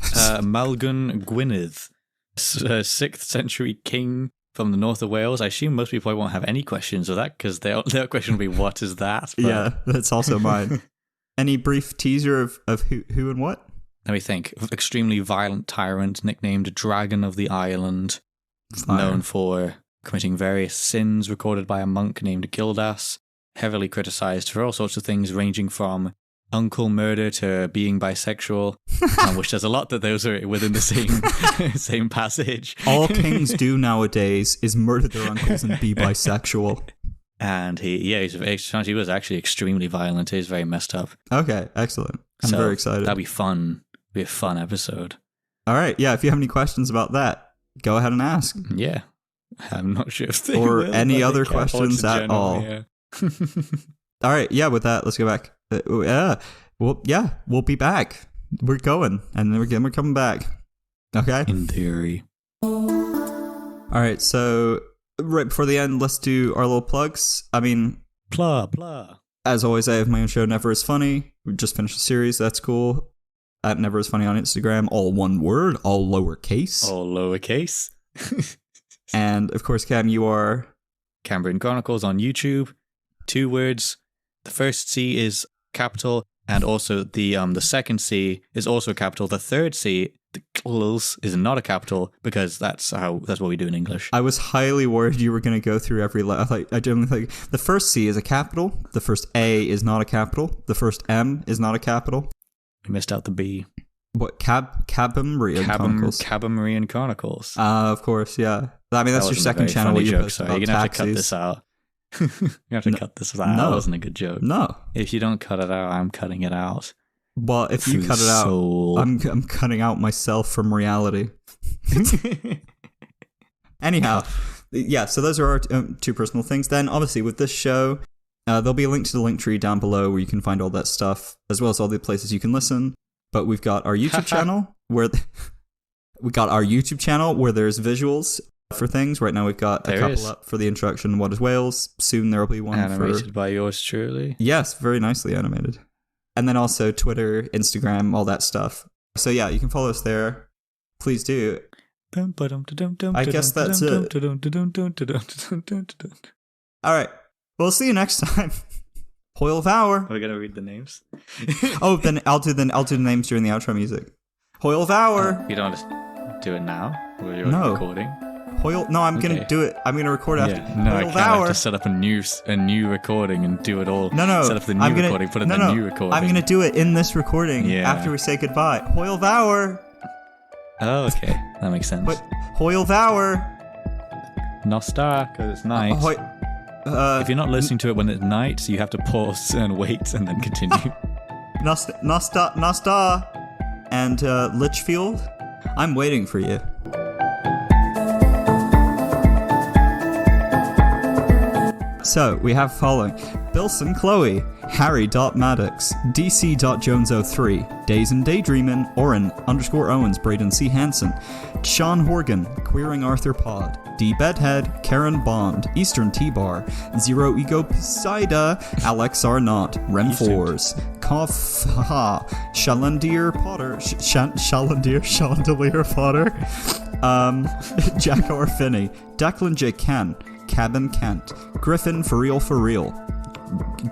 S1: Maelgwn Gwynedd, 6th century king from the north of Wales. I assume most people won't have any questions of that, because their question will be, what is that? But...
S2: yeah, that's also mine. Any brief teaser of who and what?
S1: Let me think. Extremely violent tyrant, nicknamed Dragon of the Island, known for committing various sins, recorded by a monk named Gildas, heavily criticized for all sorts of things, ranging from uncle murder to being bisexual, which there's a lot that those are within the same passage.
S2: All kings do nowadays is murder their uncles and be bisexual.
S1: And he was actually extremely violent. He's very messed up.
S2: Okay, excellent. I'm very excited.
S1: That'd be fun. Be a fun episode.
S2: All right, yeah, if you have any questions about that, go ahead and ask.
S1: Yeah. I'm not sure if they
S2: or
S1: will,
S2: any other questions at all.
S1: Yeah.
S2: All right, yeah, with that, let's go back. We'll be back. We're going, and then we're coming back. Okay?
S1: In theory.
S2: All right, so right before the end, let's do our little plugs. I mean...
S1: Blah.
S2: As always, I have my own show, Never Is Funny. We just finished a series, that's cool. At Never Is Funny on Instagram, all one word, all lowercase.
S1: All lowercase.
S2: And, of course, Cam, you are...
S1: Cambrian Chronicles on YouTube. 2 words. The first C is capital, and also the second C is also capital. The third C, the cls, is not a capital, because that's what we do in English.
S2: I was highly worried you were going to go through every letter. I generally think the first C is a capital. The first A is not a capital. The first M is not a capital.
S1: We missed out the B.
S2: What? Cabamrian Chronicles?
S1: Cabamrian Chronicles.
S2: Of course, yeah. I mean, that's your second channel where you post about
S1: you're going to have to cut
S2: taxis.
S1: this out. You have to cut this out.
S2: No.
S1: That wasn't a good joke.
S2: No.
S1: If you don't cut it out, I'm cutting it out.
S2: Well, if you cut it out, I'm cutting out myself from reality. Anyhow, yeah, so those are our 2 personal things. Then, obviously, with this show, there'll be a link to the linktree down below where you can find all that stuff, as well as all the places you can listen. But we've got our YouTube channel where there's visuals for things. Right now we've got a couple up for the introduction, What is Wales? Soon there will be one
S1: animated by yours truly.
S2: Yes, very nicely animated. And then also Twitter, Instagram, all that stuff. So yeah, you can follow us there. Please do. I guess that's it. All right. We'll see you next time. Hoyle Vower.
S1: We're gonna read the names.
S2: Oh, then I'll do the names during the outro music. Hoyle Vower.
S1: You don't want to do it now? Or you're recording?
S2: Hoyle. No, I'm gonna do it. I'm gonna record after.
S1: No, I can't. I have to set up a new recording and do it all.
S2: No.
S1: Set up the new recording. Put in the new recording.
S2: I'm gonna do it in this recording after we say goodbye. Hoyle Vower.
S1: Oh, okay. That makes sense.
S2: Hoyle Vower.
S1: Nostar, because it's night. If you're not listening to it when it's night, you have to pause and wait and then continue.
S2: Nostar. And Lichfield. I'm waiting for you. So, we have following. Bilson Chloe, Harry.Maddox, DC.Jones03, Days and Daydreamin', Oren_Owens, Braden C. Hansen, Sean Horgan, Queering Arthur Pod, D. Bedhead, Karen Bond, Eastern T-Bar, Zero Ego Poseida, Alex R. Knott, Rem Fours, Koff Ha, Shalandir Potter, Shalandir Potter, Jack R. Finney, Declan J. Ken, Cabin Kent, Griffin For Real,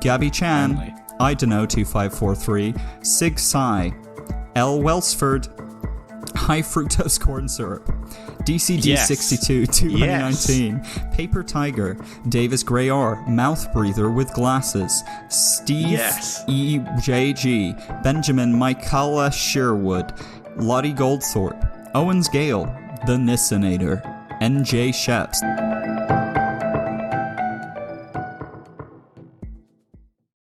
S2: Gabby Chan, I Dunno 2543, Sig Sai, L. Welsford, High Fructose Corn Syrup, DCD62 2019, Paper Tiger, Davis Gray R, Mouth Breather with Glasses, Steve EJG, Benjamin Michaela Sherwood, Lottie Goldthorpe, Owens Gale, The Nissinator, NJ Sheps.